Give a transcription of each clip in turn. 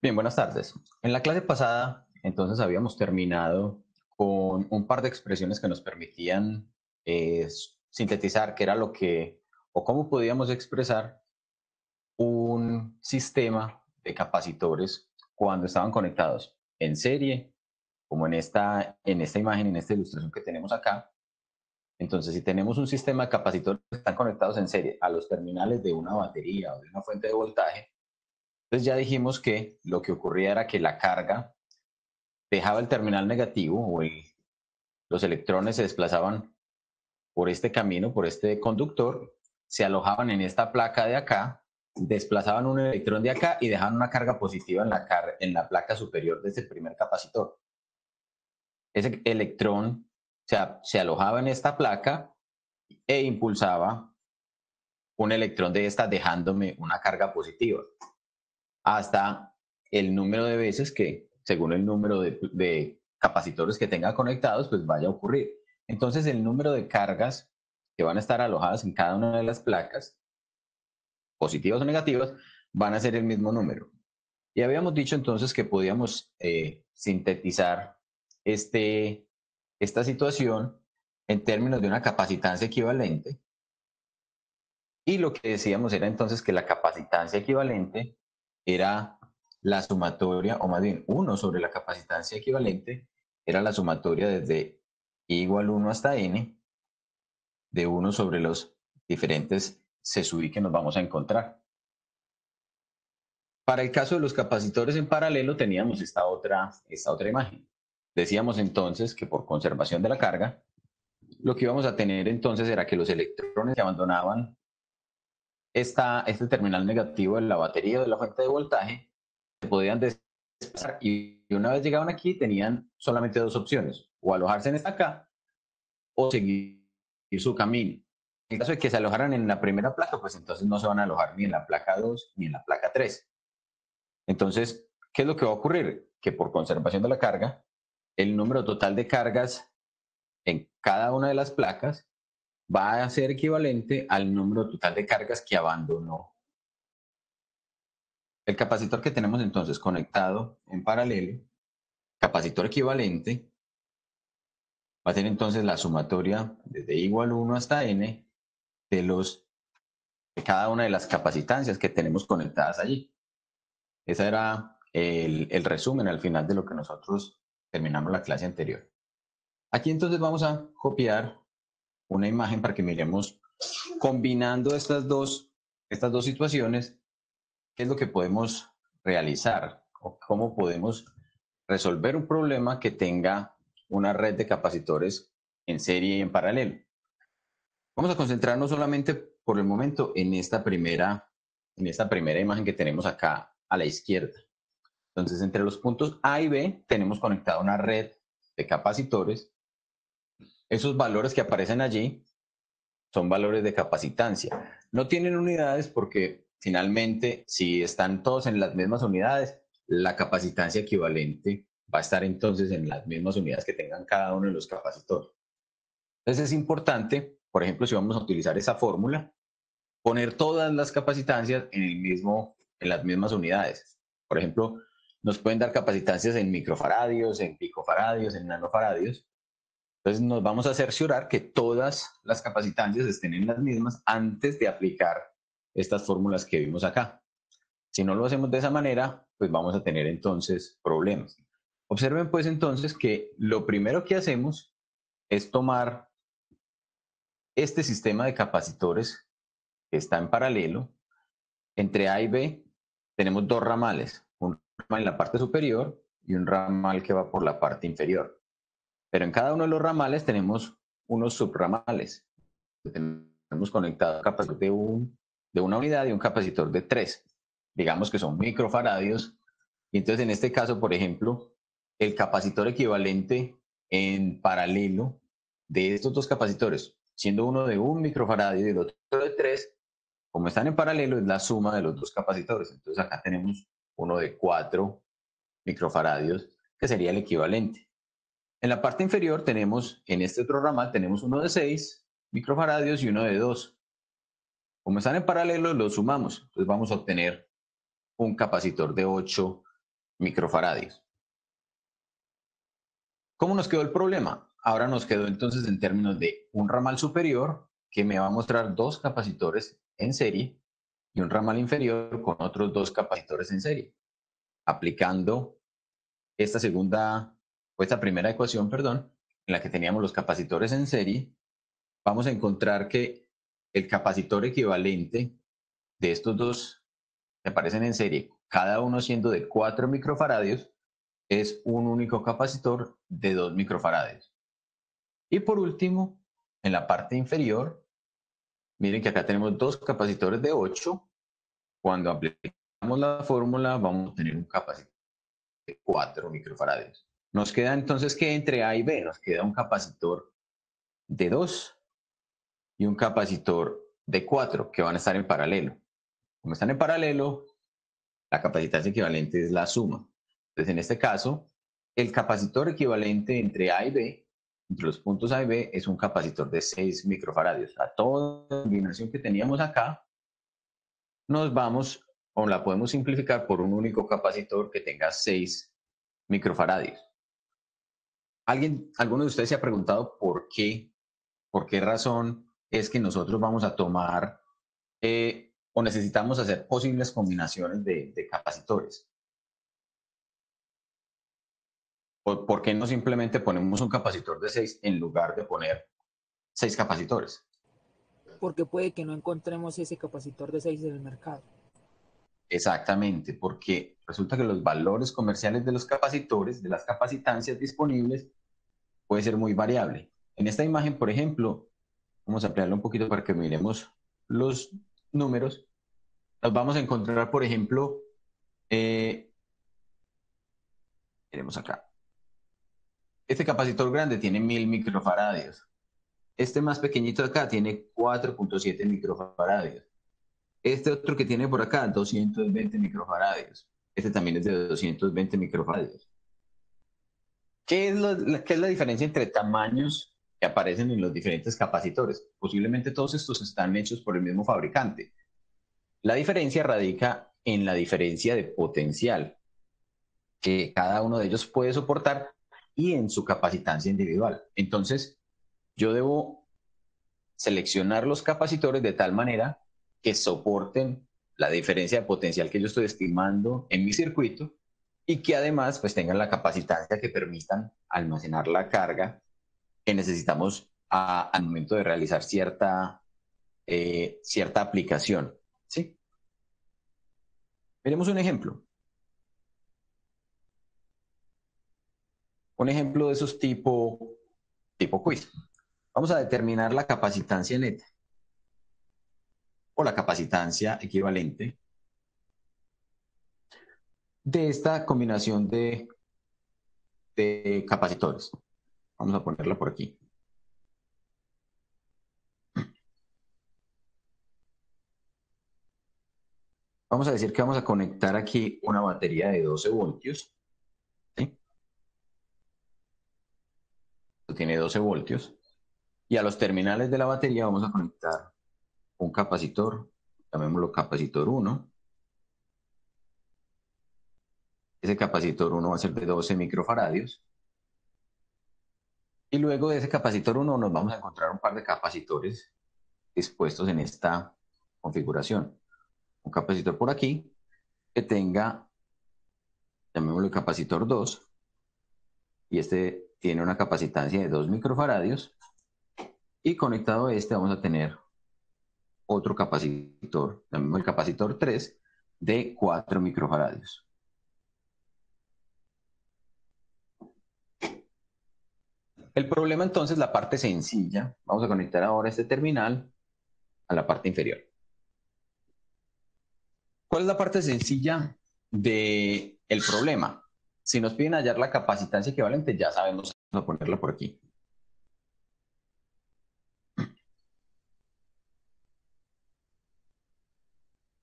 Bien, buenas tardes. En la clase pasada, entonces habíamos terminado con un par de expresiones que nos permitían sintetizar qué era lo que o cómo podíamos expresar un sistema de capacitores cuando estaban conectados en serie, como en esta imagen, en esta ilustración que tenemos acá. Entonces, si tenemos un sistema de capacitores que están conectados en serie a los terminales de una batería o de una fuente de voltaje, entonces ya dijimos que lo que ocurría era que la carga dejaba el terminal negativo los electrones se desplazaban por este camino, por este conductor, se alojaban en esta placa de acá, desplazaban un electrón de acá y dejaban una carga positiva en la placa superior de ese primer capacitor. Ese electrón se alojaba en esta placa e impulsaba un electrón de esta dejándome una carga positiva hasta el número de veces que, según el número de capacitores que tenga conectados, pues vaya a ocurrir. Entonces, el número de cargas que van a estar alojadas en cada una de las placas, positivas o negativas, van a ser el mismo número. Y habíamos dicho entonces que podíamos sintetizar este, esta situación en términos de una capacitancia equivalente. Y lo que decíamos era entonces que la capacitancia equivalente era la sumatoria, o más bien uno sobre la capacitancia equivalente, era la sumatoria desde i igual 1 hasta n de uno sobre los diferentes C sub i que nos vamos a encontrar. Para el caso de los capacitores en paralelo teníamos esta otra imagen. Decíamos entonces que por conservación de la carga, lo que íbamos a tener entonces era que los electrones que abandonaban este terminal negativo de la batería o de la fuente de voltaje se podían desplazar y una vez llegaban aquí tenían solamente dos opciones, o alojarse en esta acá o seguir su camino. En el caso de que se alojaran en la primera placa, pues entonces no se van a alojar ni en la placa 2 ni en la placa 3. Entonces, ¿qué es lo que va a ocurrir? Que por conservación de la carga, el número total de cargas en cada una de las placas va a ser equivalente al número total de cargas que abandonó. El capacitor que tenemos entonces conectado en paralelo, capacitor equivalente, va a ser entonces la sumatoria desde igual 1 hasta n de cada una de las capacitancias que tenemos conectadas allí. Ese era el resumen al final de lo que nosotros terminamos la clase anterior. Aquí entonces vamos a copiar una imagen para que miremos combinando estas dos situaciones, qué es lo que podemos realizar o cómo podemos resolver un problema que tenga una red de capacitores en serie y en paralelo. Vamos a concentrarnos solamente por el momento en esta primera imagen que tenemos acá a la izquierda. Entonces, entre los puntos A y B tenemos conectada una red de capacitores. Esos valores que aparecen allí son valores de capacitancia. No tienen unidades porque finalmente, si están todos en las mismas unidades, la capacitancia equivalente va a estar entonces en las mismas unidades que tengan cada uno de los capacitores. Entonces es importante, por ejemplo, si vamos a utilizar esa fórmula, poner todas las capacitancias en las mismas unidades. Por ejemplo, nos pueden dar capacitancias en microfaradios, en picofaradios, en nanofaradios. Entonces nos vamos a cerciorar que todas las capacitancias estén en las mismas antes de aplicar estas fórmulas que vimos acá. Si no lo hacemos de esa manera, pues vamos a tener entonces problemas. Observen pues entonces que lo primero que hacemos es tomar este sistema de capacitores que está en paralelo. Entre A y B tenemos dos ramales, un ramal en la parte superior y un ramal que va por la parte inferior. Pero en cada uno de los ramales tenemos unos subramales. Tenemos conectado un capacitor de una unidad y un capacitor de tres. Digamos que son microfaradios. Y entonces en este caso, por ejemplo, el capacitor equivalente en paralelo de estos dos capacitores, siendo uno de 1 microfaradio y el otro de 3, como están en paralelo, es la suma de los dos capacitores. Entonces acá tenemos uno de 4 microfaradios, que sería el equivalente. En la parte inferior tenemos, en este otro ramal, tenemos uno de 6 microfaradios y uno de 2. Como están en paralelo, los sumamos. Entonces vamos a obtener un capacitor de microfaradios. ¿Cómo nos quedó el problema? Ahora nos quedó entonces en términos de un ramal superior que me va a mostrar dos capacitores en serie y un ramal inferior con otros dos capacitores en serie. Aplicando esta segunda, o esta primera ecuación, perdón, en la que teníamos los capacitores en serie, vamos a encontrar que el capacitor equivalente de estos dos que aparecen en serie, cada uno siendo de 4 microfaradios, es un único capacitor de 2 microfaradios. Y por último, en la parte inferior, miren que acá tenemos dos capacitores de 8. Cuando aplicamos la fórmula, vamos a tener un capacitor de 4 microfaradios. Nos queda entonces que entre A y B nos queda un capacitor de 2 y un capacitor de 4 que van a estar en paralelo. Como están en paralelo, la capacitancia equivalente es la suma. Entonces, en este caso, el capacitor equivalente entre A y B, entre los puntos A y B, es un capacitor de 6 microfaradios. A toda la combinación que teníamos acá, nos vamos, o la podemos simplificar por un único capacitor que tenga 6 microfaradios. ¿Alguno de ustedes se ha preguntado por qué razón es que nosotros vamos a tomar o necesitamos hacer posibles combinaciones de capacitores? ¿Por qué no simplemente ponemos un capacitor de 6 en lugar de poner 6 capacitores? Porque puede que no encontremos ese capacitor de 6 en el mercado. Exactamente, porque resulta que los valores comerciales de los capacitores, de las capacitancias disponibles, puede ser muy variable. En esta imagen, por ejemplo, vamos a ampliarlo un poquito para que miremos los números. Nos vamos a encontrar, por ejemplo, miremos acá. Este capacitor grande tiene 1000 microfaradios. Este más pequeñito de acá tiene 4.7 microfaradios. Este otro que tiene por acá, 220 microfaradios. Este también es de 220 microfaradios. ¿Qué es la diferencia entre tamaños que aparecen en los diferentes capacitores? Posiblemente todos estos están hechos por el mismo fabricante. La diferencia radica en la diferencia de potencial que cada uno de ellos puede soportar y en su capacitancia individual. Entonces, yo debo seleccionar los capacitores de tal manera que soporten la diferencia de potencial que yo estoy estimando en mi circuito y que además pues tengan la capacitancia que permitan almacenar la carga que necesitamos al momento de realizar cierta aplicación. ¿Sí? Veremos un ejemplo. Un ejemplo de esos tipo quiz. Vamos a determinar la capacitancia neta o la capacitancia equivalente de esta combinación de capacitores. Vamos a ponerla por aquí. Vamos a decir que vamos a conectar aquí una batería de 12 voltios. ¿Sí? Esto tiene 12 voltios. Y a los terminales de la batería vamos a conectar un capacitor, llamémoslo capacitor 1. Ese capacitor 1 va a ser de 12 microfaradios. Y luego de ese capacitor 1 nos vamos a encontrar un par de capacitores dispuestos en esta configuración. Un capacitor por aquí que tenga, llamémoslo capacitor 2, y este tiene una capacitancia de 2 microfaradios. Y conectado a este vamos a tener otro capacitor, llamémoslo el capacitor 3, de 4 microfaradios. El problema entonces, la parte sencilla, vamos a conectar ahora este terminal a la parte inferior. ¿Cuál es la parte sencilla del problema? Si nos piden hallar la capacitancia equivalente, ya sabemos, vamos a ponerla por aquí.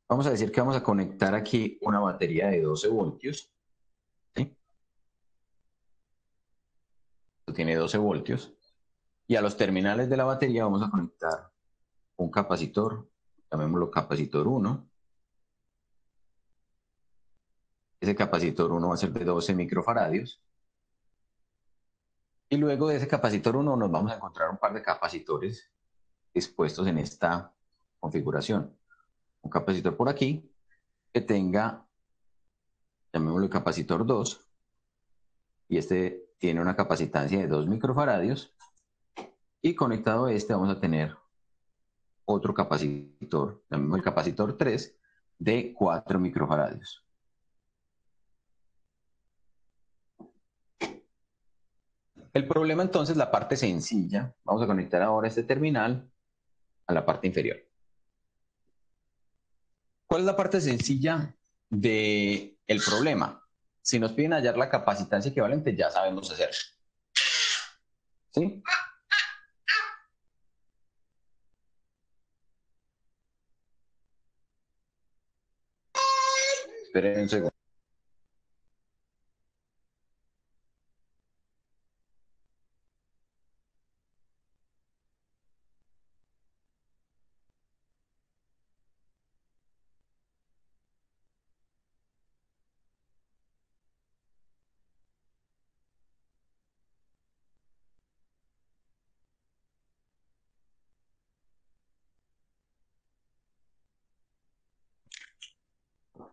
Vamos a decir que vamos a conectar aquí una batería de 12 voltios. ¿Sí? Esto tiene 12 voltios. Y a los terminales de la batería vamos a conectar un capacitor, llamémoslo capacitor 1. ese capacitor 1 va a ser de 12 microfaradios. Y luego de ese capacitor 1 nos vamos a encontrar un par de capacitores dispuestos en esta configuración. Un capacitor por aquí que tenga, llamémoslo capacitor 2, y este tiene una capacitancia de 2 microfaradios. Y conectado a este vamos a tener otro capacitor, llamémoslo el capacitor 3, de 4 microfaradios. El problema entonces, la parte sencilla, vamos a conectar ahora este terminal a la parte inferior. ¿Cuál es la parte sencilla del problema? Si nos piden hallar la capacitancia equivalente, ya sabemos hacerlo. ¿Sí? Esperen un segundo.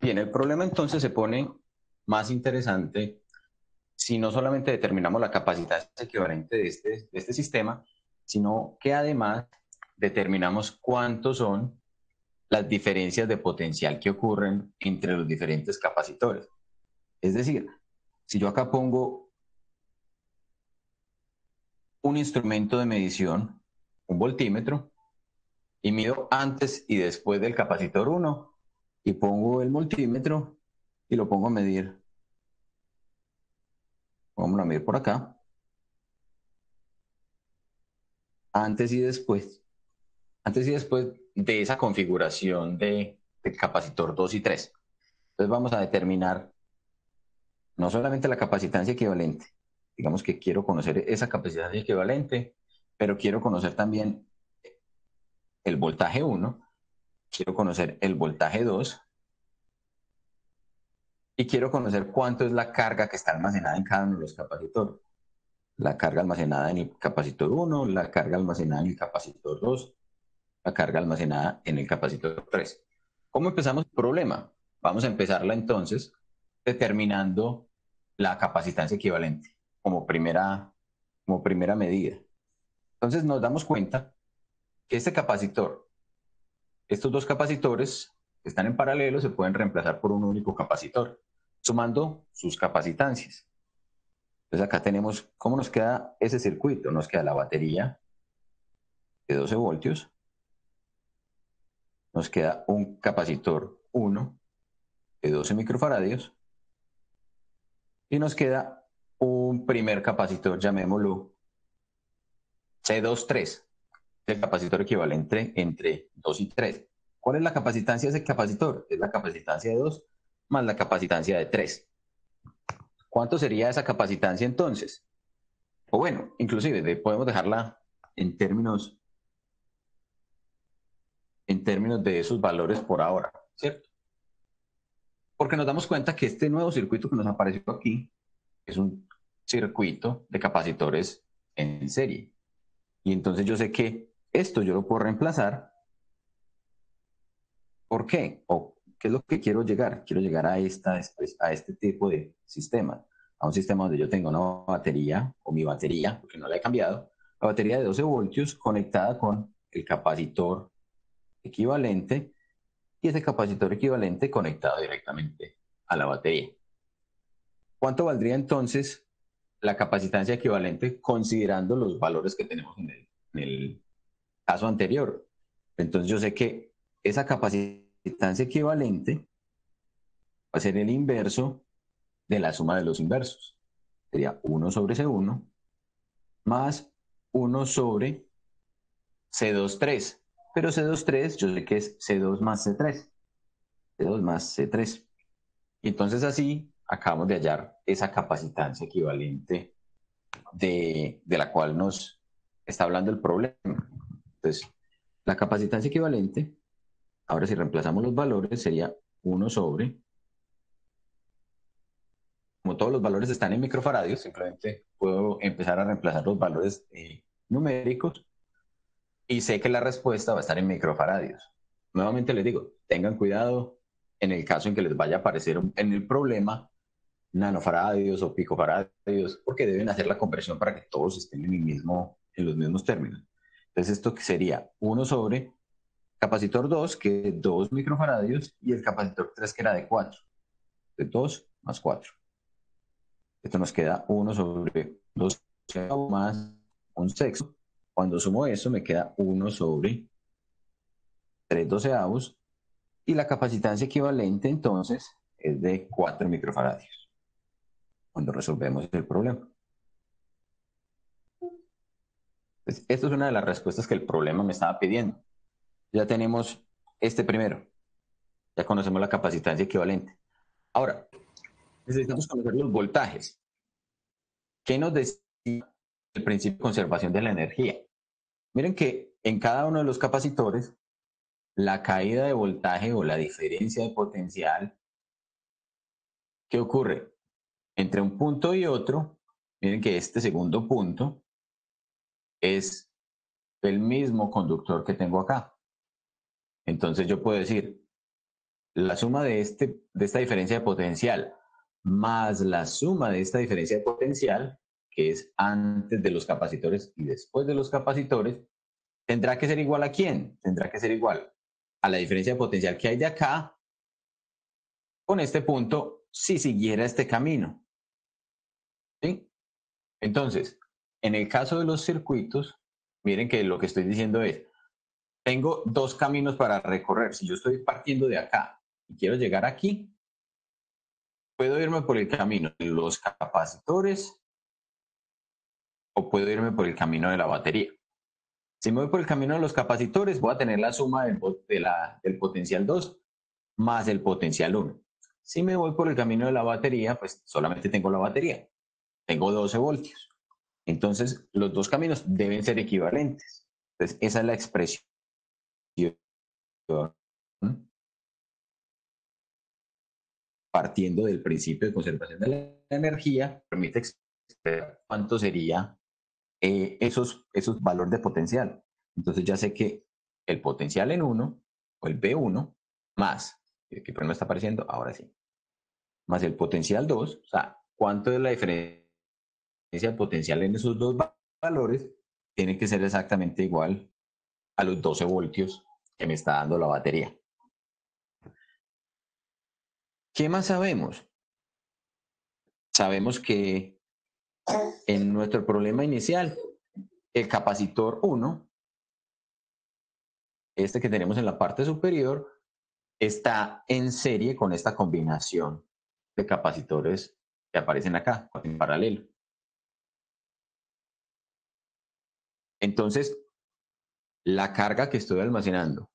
Bien, el problema entonces se pone más interesante si no solamente determinamos la capacitancia equivalente de este sistema, sino que además determinamos cuántos son las diferencias de potencial que ocurren entre los diferentes capacitores. Es decir, si yo acá pongo un instrumento de medición, un voltímetro, y mido antes y después del capacitor 1, y pongo el multímetro y lo pongo a medir. Vamos a medir por acá. Antes y después. Antes y después de esa configuración de capacitor 2 y 3. Entonces vamos a determinar no solamente la capacitancia equivalente, digamos que quiero conocer esa capacitancia equivalente, pero quiero conocer también el voltaje 1, quiero conocer el voltaje 2 y quiero conocer cuánto es la carga que está almacenada en cada uno de los capacitores. La carga almacenada en el capacitor 1, la carga almacenada en el capacitor 2, la carga almacenada en el capacitor 3. ¿Cómo empezamos el problema? Vamos a empezarla entonces determinando la capacitancia equivalente como primera medida. Entonces nos damos cuenta que este capacitor, estos dos capacitores que están en paralelo se pueden reemplazar por un único capacitor, sumando sus capacitancias. Entonces acá tenemos cómo nos queda ese circuito. Nos queda la batería de 12 voltios, nos queda un capacitor 1 de 12 microfaradios y nos queda un primer capacitor, llamémoslo C23, el capacitor equivalente entre 2 y 3. ¿Cuál es la capacitancia de ese capacitor? Es la capacitancia de 2 más la capacitancia de 3. ¿Cuánto sería esa capacitancia entonces? O bueno, inclusive podemos dejarla en términos de esos valores por ahora, ¿cierto? Porque nos damos cuenta que este nuevo circuito que nos apareció aquí es un circuito de capacitores en serie. Y entonces yo sé que esto yo lo puedo reemplazar. ¿Por qué? ¿O qué es lo que quiero llegar? Quiero llegar a este tipo de sistema, a un sistema donde yo tengo una batería, o mi batería, porque no la he cambiado, la batería de 12 voltios conectada con el capacitor equivalente y ese capacitor equivalente conectado directamente a la batería. ¿Cuánto valdría entonces la capacitancia equivalente considerando los valores que tenemos en el caso anterior? Entonces yo sé que esa capacitancia equivalente va a ser el inverso de la suma de los inversos. Sería 1 sobre C1 más 1 sobre C23. Pero C23 yo sé que es C2 más C3. C2 más C3. Y entonces así acabamos de hallar esa capacitancia equivalente de la cual nos está hablando el problema. Entonces, la capacitancia equivalente, ahora si reemplazamos los valores, sería 1 sobre todos los valores están en microfaradios, simplemente puedo empezar a reemplazar los valores numéricos y sé que la respuesta va a estar en microfaradios. Nuevamente les digo, tengan cuidado en el caso en que les vaya a aparecer en el problema nanofaradios o picofaradios, porque deben hacer la conversión para que todos estén en los mismos términos. Entonces, esto sería 1 sobre capacitor 2, que es 2 microfaradios, y el capacitor 3, que era de 4. De 2 más 4. Esto nos queda 1 sobre 2 más un sexto. Cuando sumo eso, me queda 1 sobre 3 doceavos. Y la capacitancia equivalente, entonces, es de 4 microfaradios cuando resolvemos el problema. Entonces, esto es una de las respuestas que el problema me estaba pidiendo. Ya tenemos este primero. Ya conocemos la capacitancia equivalente. Ahora, necesitamos conocer los voltajes. ¿Qué nos decía el principio de conservación de la energía? Miren que en cada uno de los capacitores, la caída de voltaje o la diferencia de potencial, ¿qué ocurre? Entre un punto y otro, miren que este segundo punto es el mismo conductor que tengo acá. Entonces yo puedo decir, la suma de esta diferencia de potencial más la suma de esta diferencia de potencial, que es antes de los capacitores y después de los capacitores, tendrá que ser igual a quién? Tendrá que ser igual a la diferencia de potencial que hay de acá con este punto si siguiera este camino. ¿Sí? Entonces, en el caso de los circuitos, miren que lo que estoy diciendo es, tengo dos caminos para recorrer. Si yo estoy partiendo de acá y quiero llegar aquí, puedo irme por el camino de los capacitores o puedo irme por el camino de la batería. Si me voy por el camino de los capacitores, voy a tener la suma del potencial 2 más el potencial 1. Si me voy por el camino de la batería, pues solamente tengo la batería. Tengo 12 voltios. Entonces, los dos caminos deben ser equivalentes. Entonces, esa es la expresión partiendo del principio de conservación de la energía, permite expresar cuánto sería esos valores de potencial. Entonces ya sé que el potencial en 1 o el B1 más, que no está apareciendo, ahora sí, más el potencial 2, o sea, cuánto es la diferencia de potencial en esos dos valores, tiene que ser exactamente igual a los 12 voltios que me está dando la batería. ¿Qué más sabemos? Sabemos que en nuestro problema inicial, el capacitor 1, este que tenemos en la parte superior, está en serie con esta combinación de capacitores que aparecen acá en paralelo. Entonces, la carga que estoy almacenando,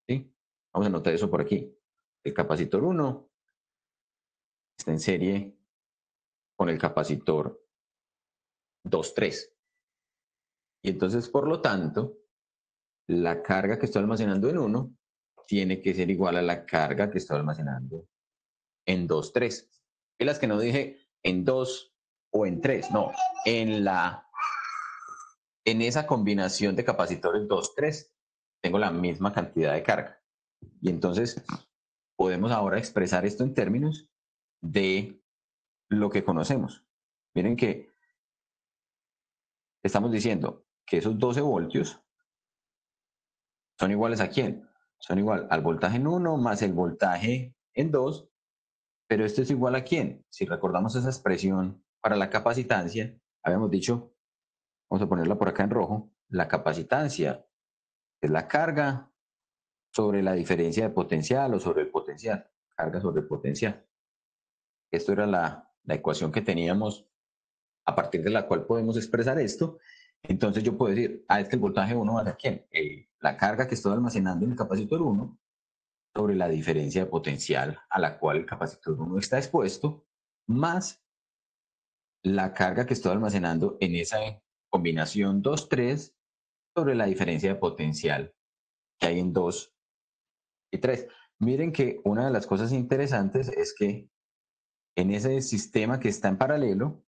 ¿sí? Vamos a anotar eso por aquí. El capacitor 1 está en serie con el capacitor 2,3. Y entonces, por lo tanto, la carga que estoy almacenando en 1 tiene que ser igual a la carga que estoy almacenando en 2,3. Y las que no dije en 2 o en 3, no, en esa combinación de capacitores 2,3 tengo la misma cantidad de carga. Y entonces podemos ahora expresar esto en términos de lo que conocemos. Miren que estamos diciendo que esos 12 voltios son iguales a quién? Son igual al voltaje en 1 más el voltaje en 2, pero esto es igual a quién? Si recordamos esa expresión para la capacitancia, habíamos dicho, vamos a ponerla por acá en rojo, la capacitancia es la carga sobre la diferencia de potencial o sobre el potencial, carga sobre el potencial. Esto era la ecuación que teníamos a partir de la cual podemos expresar esto. Entonces yo puedo decir, es que el voltaje 1 va a ser ¿quién? La carga que estoy almacenando en el capacitor 1 sobre la diferencia de potencial a la cual el capacitor 1 está expuesto, más la carga que estoy almacenando en esa combinación 2,3 sobre la diferencia de potencial que hay en 2 y 3. Miren que una de las cosas interesantes es que en ese sistema que está en paralelo,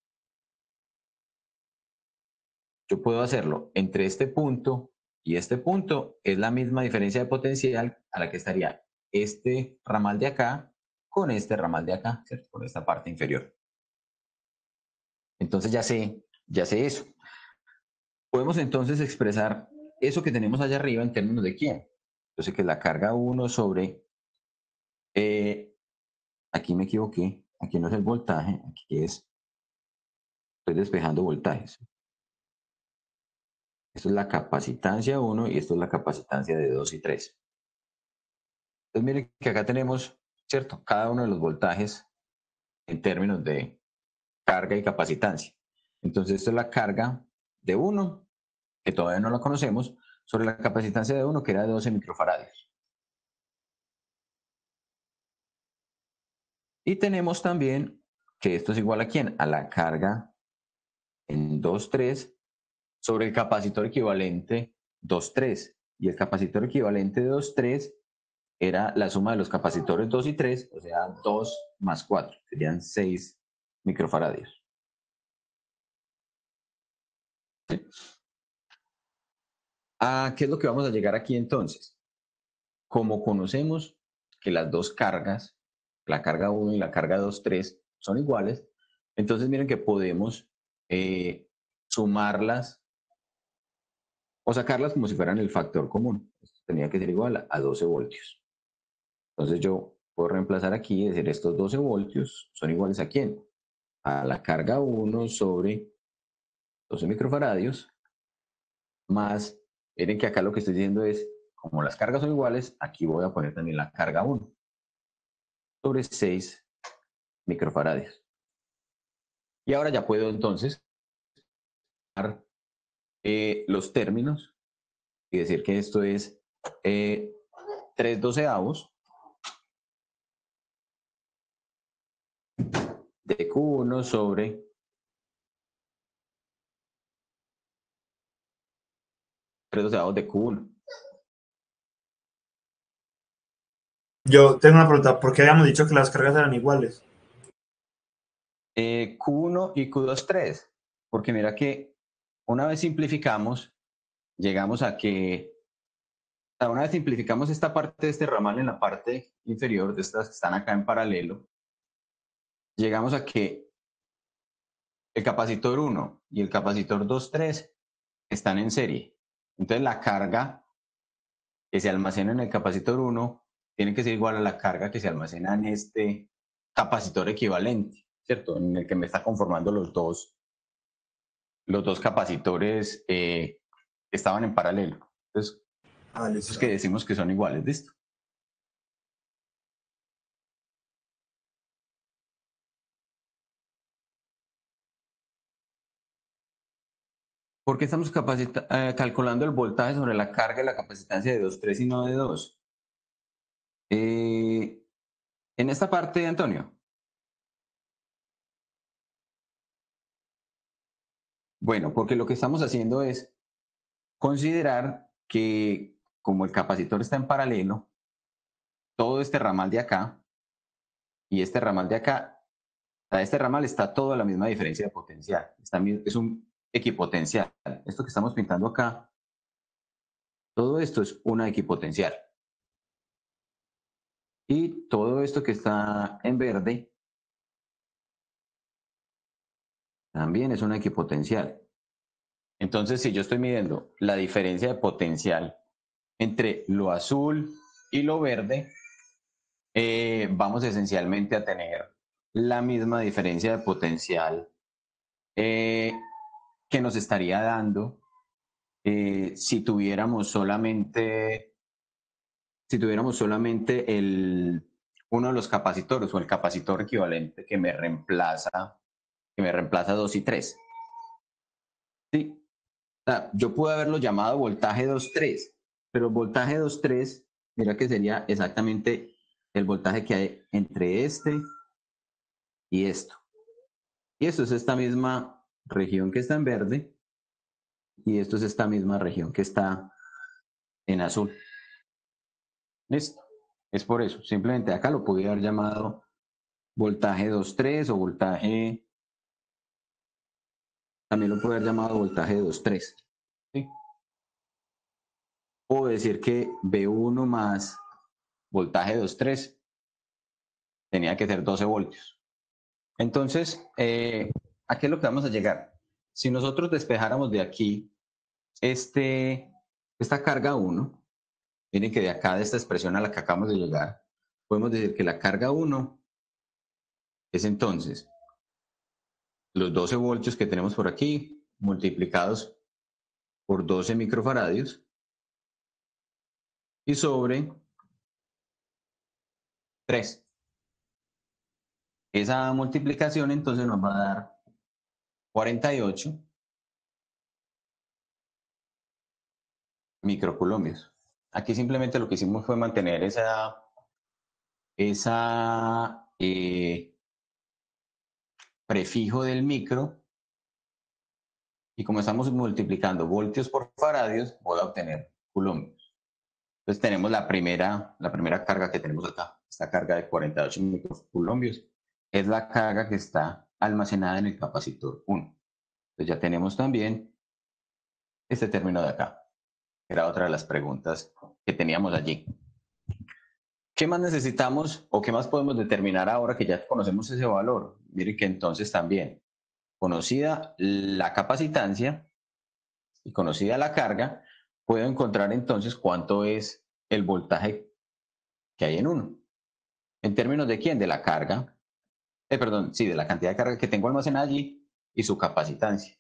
yo puedo hacerlo entre este punto y este punto, es la misma diferencia de potencial a la que estaría este ramal de acá con este ramal de acá, ¿cierto? Con esta parte inferior. Entonces ya sé eso. Podemos entonces expresar eso que tenemos allá arriba en términos de quién. Entonces que es la carga 1 sobre, aquí me equivoqué, aquí no es el voltaje, aquí es, estoy despejando voltajes. Esto es la capacitancia 1 y esto es la capacitancia de 2 y 3. Entonces miren que acá tenemos, ¿cierto? Cada uno de los voltajes en términos de carga y capacitancia. Entonces esto es la carga de 1, que todavía no la conocemos, sobre la capacitancia de 1, que era de 12 microfaradios. Y tenemos también que esto es igual a quién? A la carga en 2,3 sobre el capacitor equivalente 2,3. Y el capacitor equivalente de 2,3 era la suma de los capacitores 2 y 3, o sea, 2 más 4, serían 6 microfaradios. ¿Sí? ¿A qué es lo que vamos a llegar aquí entonces? Como conocemos que las dos cargas, la carga 1 y la carga 2,3, son iguales, entonces miren que podemos sumarlas o sacarlas como si fueran el factor común. Esto tenía que ser igual a 12 voltios. Entonces yo puedo reemplazar aquí y decir estos 12 voltios son iguales a quién? A la carga 1 sobre 12 microfaradios más, miren que acá lo que estoy diciendo es, como las cargas son iguales, aquí voy a poner también la carga 1 sobre 6 microfaradios. Y ahora ya puedo entonces los términos y decir que esto es 3 doceavos de Q1 sobre 3 doceavos de Q1. Yo tengo una pregunta, ¿por qué habíamos dicho que las cargas eran iguales? Q1 y Q2, 3. Porque mira que una vez simplificamos, llegamos a que, una vez simplificamos esta parte de este ramal en la parte inferior, de estas que están acá en paralelo, llegamos a que el capacitor 1 y el capacitor 2, 3 están en serie. Entonces la carga que se almacena en el capacitor 1 tiene que ser igual a la carga que se almacena en este capacitor equivalente, ¿cierto? En el que me está conformando los dos capacitores que estaban en paralelo. Entonces, es que decimos que son iguales, ¿listo? ¿Por qué estamos calculando el voltaje sobre la carga y la capacitancia de 2,3 y no de 2? En esta parte, Antonio. Bueno, porque lo que estamos haciendo es considerar que como el capacitor está en paralelo, todo este ramal de acá y este ramal de acá, a este ramal está toda la misma diferencia de potencial. Es un equipotencial. Esto que estamos pintando acá, todo esto es una equipotencial. Y todo esto que está en verde también es una equipotencial. Entonces, si yo estoy midiendo la diferencia de potencial entre lo azul y lo verde, vamos esencialmente a tener la misma diferencia de potencial que nos estaría dando si tuviéramos solamente uno de los capacitores o el capacitor equivalente que me reemplaza 2 y 3. ¿Sí? O sea, yo pude haberlo llamado voltaje 2,3, pero voltaje 2,3, mira que sería exactamente el voltaje que hay entre este y esto. Y esto es esta misma región que está en verde y esto es esta misma región que está en azul. ¿Listo? Es por eso. Simplemente acá lo pude haber llamado voltaje 2.3 o voltaje, también lo puedo haber llamado voltaje 2.3. ¿Sí? O decir que V1 más voltaje 2.3 tenía que ser 12 voltios. Entonces, ¿a qué es lo que vamos a llegar? Si nosotros despejáramos de aquí esta carga 1, miren que de acá, de esta expresión a la que acabamos de llegar, podemos decir que la carga 1 es entonces los 12 voltios que tenemos por aquí multiplicados por 12 microfaradios y sobre 3. Esa multiplicación entonces nos va a dar 48 microcoulombios. Aquí simplemente lo que hicimos fue mantener esa prefijo del micro, y como estamos multiplicando voltios por faradios, voy a obtener coulombios. Entonces tenemos la primera carga que tenemos acá, esta carga de 48 microcoulombios, es la carga que está almacenada en el capacitor 1. Entonces ya tenemos también este término de acá. Era otra de las preguntas que teníamos allí. ¿Qué más necesitamos o qué más podemos determinar ahora que ya conocemos ese valor? Miren que entonces también, conocida la capacitancia y conocida la carga, puedo encontrar entonces cuánto es el voltaje que hay en uno. ¿En términos de quién? De la carga, perdón, sí, de la cantidad de carga que tengo almacenada allí y su capacitancia.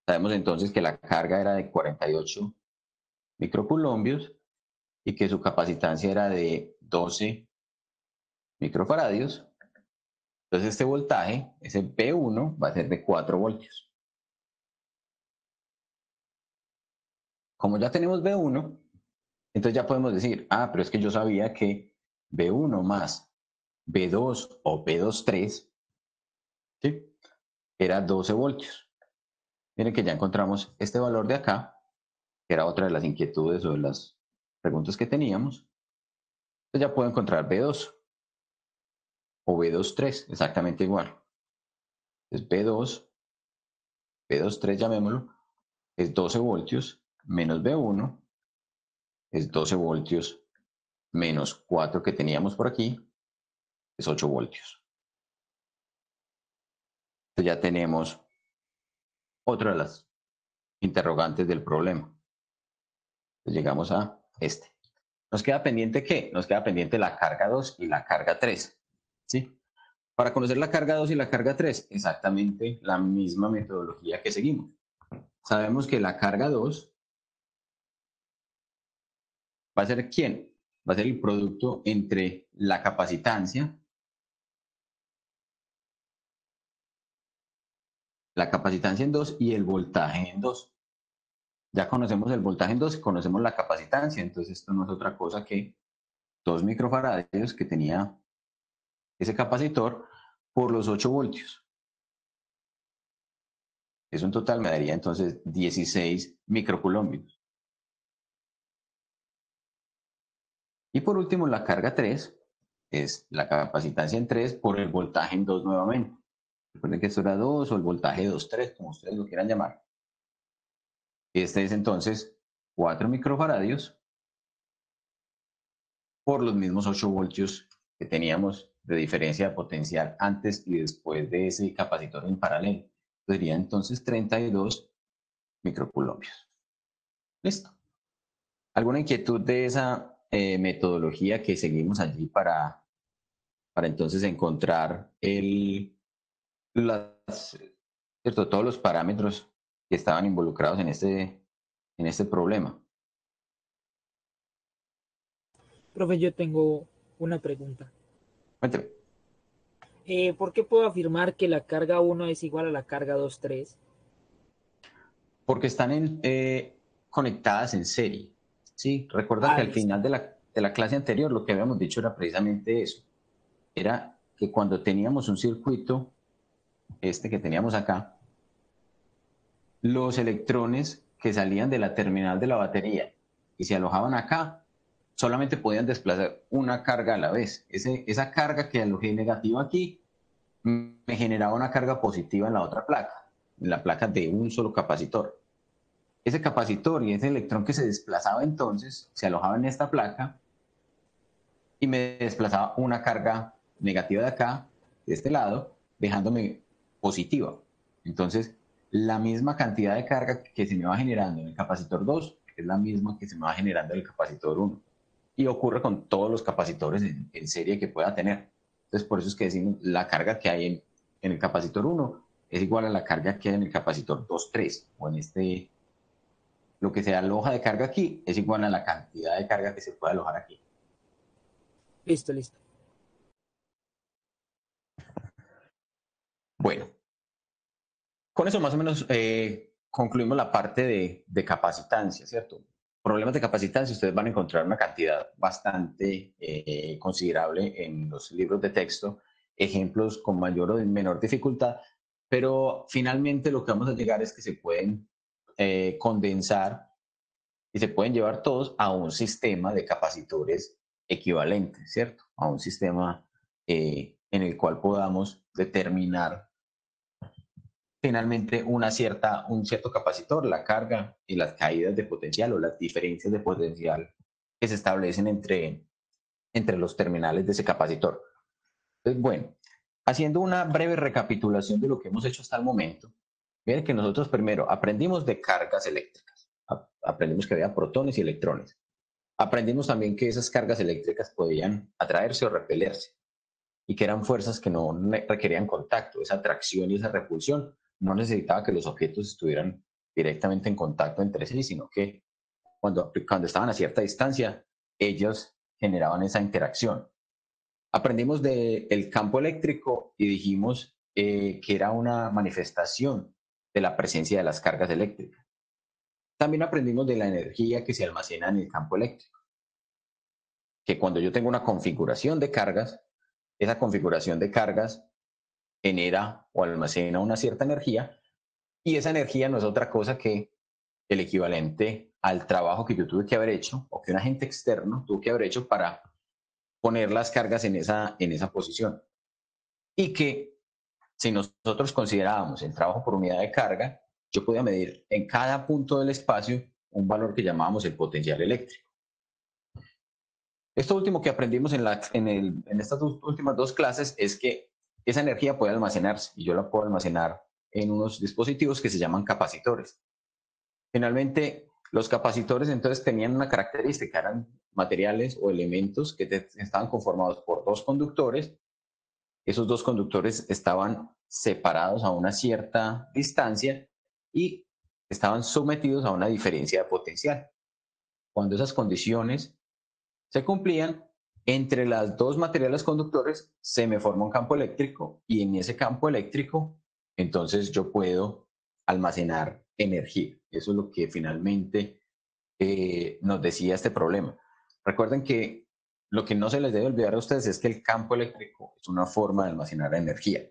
Sabemos entonces que la carga era de 48 microcoulombios y que su capacitancia era de 12 microfaradios. Entonces este voltaje, ese P1, va a ser de 4 voltios. Como ya tenemos V1, entonces ya podemos decir, pero es que yo sabía que V1 más V2 o V23, ¿sí?, era 12 voltios. Miren que ya encontramos este valor de acá, que era otra de las inquietudes o de las preguntas que teníamos. Entonces ya puedo encontrar V2 o V23, exactamente igual. Entonces V23 llamémoslo, es 12 voltios menos V1, es 12 voltios menos 4 que teníamos por aquí, es 8 voltios. Entonces ya tenemos otra de las interrogantes del problema. Entonces llegamos a este. ¿Nos queda pendiente qué? Nos queda pendiente la carga 2 y la carga 3. ¿Sí? Para conocer la carga 2 y la carga 3, exactamente la misma metodología que seguimos. Sabemos que la carga 2 va a ser ¿quién? Va a ser el producto entre la capacitancia en 2 y el voltaje en 2. Ya conocemos el voltaje en 2, conocemos la capacitancia, entonces esto no es otra cosa que 2 microfaradios que tenía ese capacitor por los 8 voltios. Eso en total me daría entonces 16 microcoulombios. Y por último, la carga 3 es la capacitancia en 3 por el voltaje en 2 nuevamente. Recuerden que esto era 2 o el voltaje 2.3, como ustedes lo quieran llamar. Este es entonces 4 microfaradios por los mismos 8 voltios que teníamos de diferencia de potencial antes y después de ese capacitor en paralelo. Sería entonces 32 microcoulombios. Listo. ¿Alguna inquietud de esa metodología que seguimos allí para entonces encontrar ¿cierto?, todos los parámetros que estaban involucrados en este problema? Profe, yo tengo una pregunta. Cuénteme. ¿Por qué puedo afirmar que la carga 1 es igual a la carga 2,3? Porque están conectadas en serie. ¿Sí? Recuerda que al Listo. final de la clase anterior lo que habíamos dicho era precisamente eso. Era que cuando teníamos un circuito, este que teníamos acá, los electrones que salían de la terminal de la batería y se alojaban acá, solamente podían desplazar una carga a la vez. Esa carga que alojé negativa aquí me generaba una carga positiva en la otra placa, en la placa de un solo capacitor. Ese capacitor y ese electrón que se desplazaba entonces se alojaba en esta placa y me desplazaba una carga negativa de acá, de este lado, dejándome positiva. Entonces, la misma cantidad de carga que se me va generando en el capacitor 2 es la misma que se me va generando en el capacitor 1. Y ocurre con todos los capacitores en serie que pueda tener. Entonces, por eso es que decimos la carga que hay en el capacitor 1 es igual a la carga que hay en el capacitor 2, 3, o en este, lo que se aloja de carga aquí es igual a la cantidad de carga que se puede alojar aquí. Listo, listo. Bueno, con eso más o menos concluimos la parte de capacitancia, ¿cierto? Problemas de capacitancia, ustedes van a encontrar una cantidad bastante considerable en los libros de texto, ejemplos con mayor o menor dificultad, pero finalmente lo que vamos a llegar es que se pueden condensar y se pueden llevar todos a un sistema de capacitores equivalentes, ¿cierto? A un sistema en el cual podamos determinar finalmente un cierto capacitor, la carga y las caídas de potencial o las diferencias de potencial que se establecen entre los terminales de ese capacitor. Entonces, bueno, haciendo una breve recapitulación de lo que hemos hecho hasta el momento, miren que nosotros primero aprendimos de cargas eléctricas, aprendimos que había protones y electrones, aprendimos también que esas cargas eléctricas podían atraerse o repelerse y que eran fuerzas que no requerían contacto, esa atracción y esa repulsión no necesitaba que los objetos estuvieran directamente en contacto entre sí, sino que cuando estaban a cierta distancia, ellos generaban esa interacción. Aprendimos del campo eléctrico y dijimos que era una manifestación de la presencia de las cargas eléctricas. También aprendimos de la energía que se almacena en el campo eléctrico, que cuando yo tengo una configuración de cargas, esa configuración de cargas genera o almacena una cierta energía y esa energía no es otra cosa que el equivalente al trabajo que yo tuve que haber hecho o que un agente externo tuvo que haber hecho para poner las cargas en esa posición. Y que si nosotros considerábamos el trabajo por unidad de carga, yo podía medir en cada punto del espacio un valor que llamábamos el potencial eléctrico. Esto último que aprendimos en estas últimas dos clases es que esa energía puede almacenarse y yo la puedo almacenar en unos dispositivos que se llaman capacitores. Finalmente, los capacitores entonces tenían una característica, eran materiales o elementos que estaban conformados por dos conductores. Esos dos conductores estaban separados a una cierta distancia y estaban sometidos a una diferencia de potencial. Cuando esas condiciones se cumplían, entre las dos materiales conductores se me forma un campo eléctrico y en ese campo eléctrico entonces yo puedo almacenar energía. Eso es lo que finalmente nos decía este problema. Recuerden que lo que no se les debe olvidar a ustedes es que el campo eléctrico es una forma de almacenar energía.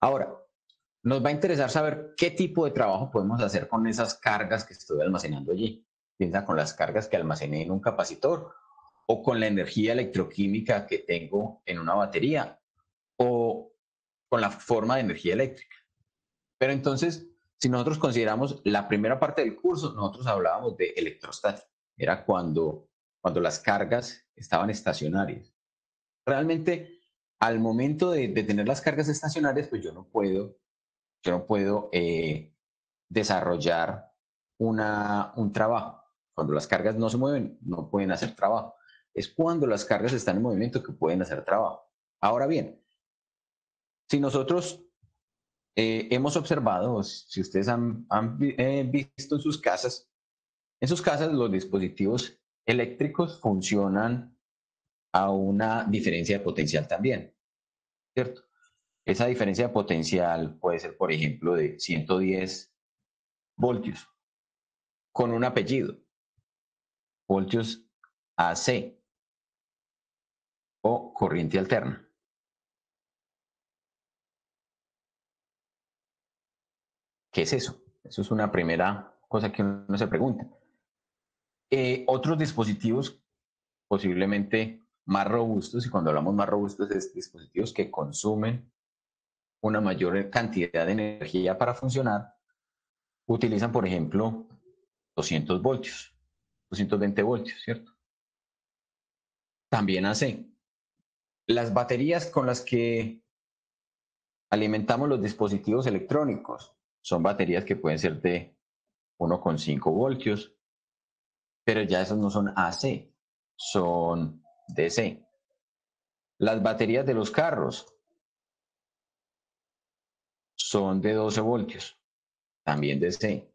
Ahora, nos va a interesar saber qué tipo de trabajo podemos hacer con esas cargas que estoy almacenando allí. Piensa con las cargas que almacené en un capacitor o con la energía electroquímica que tengo en una batería o con la forma de energía eléctrica. Pero entonces, si nosotros consideramos la primera parte del curso, nosotros hablábamos de electrostática. Era cuando las cargas estaban estacionarias. Realmente, al momento de tener las cargas estacionarias, pues yo no puedo desarrollar un trabajo. Cuando las cargas no se mueven, no pueden hacer trabajo. Es cuando las cargas están en movimiento que pueden hacer trabajo. Ahora bien, si nosotros hemos observado, si ustedes han visto en sus casas los dispositivos eléctricos funcionan a una diferencia de potencial también, ¿cierto? Esa diferencia de potencial puede ser, por ejemplo, de 110 voltios con un apellido, voltios AC o corriente alterna. ¿Qué es eso? Eso es una primera cosa que uno se pregunta. Otros dispositivos posiblemente más robustos, y cuando hablamos más robustos es dispositivos que consumen una mayor cantidad de energía para funcionar, utilizan, por ejemplo, 200 voltios, 220 voltios, ¿cierto? También AC. Las baterías con las que alimentamos los dispositivos electrónicos son baterías que pueden ser de 1,5 voltios, pero ya esos no son AC, son DC. Las baterías de los carros son de 12 voltios, también DC.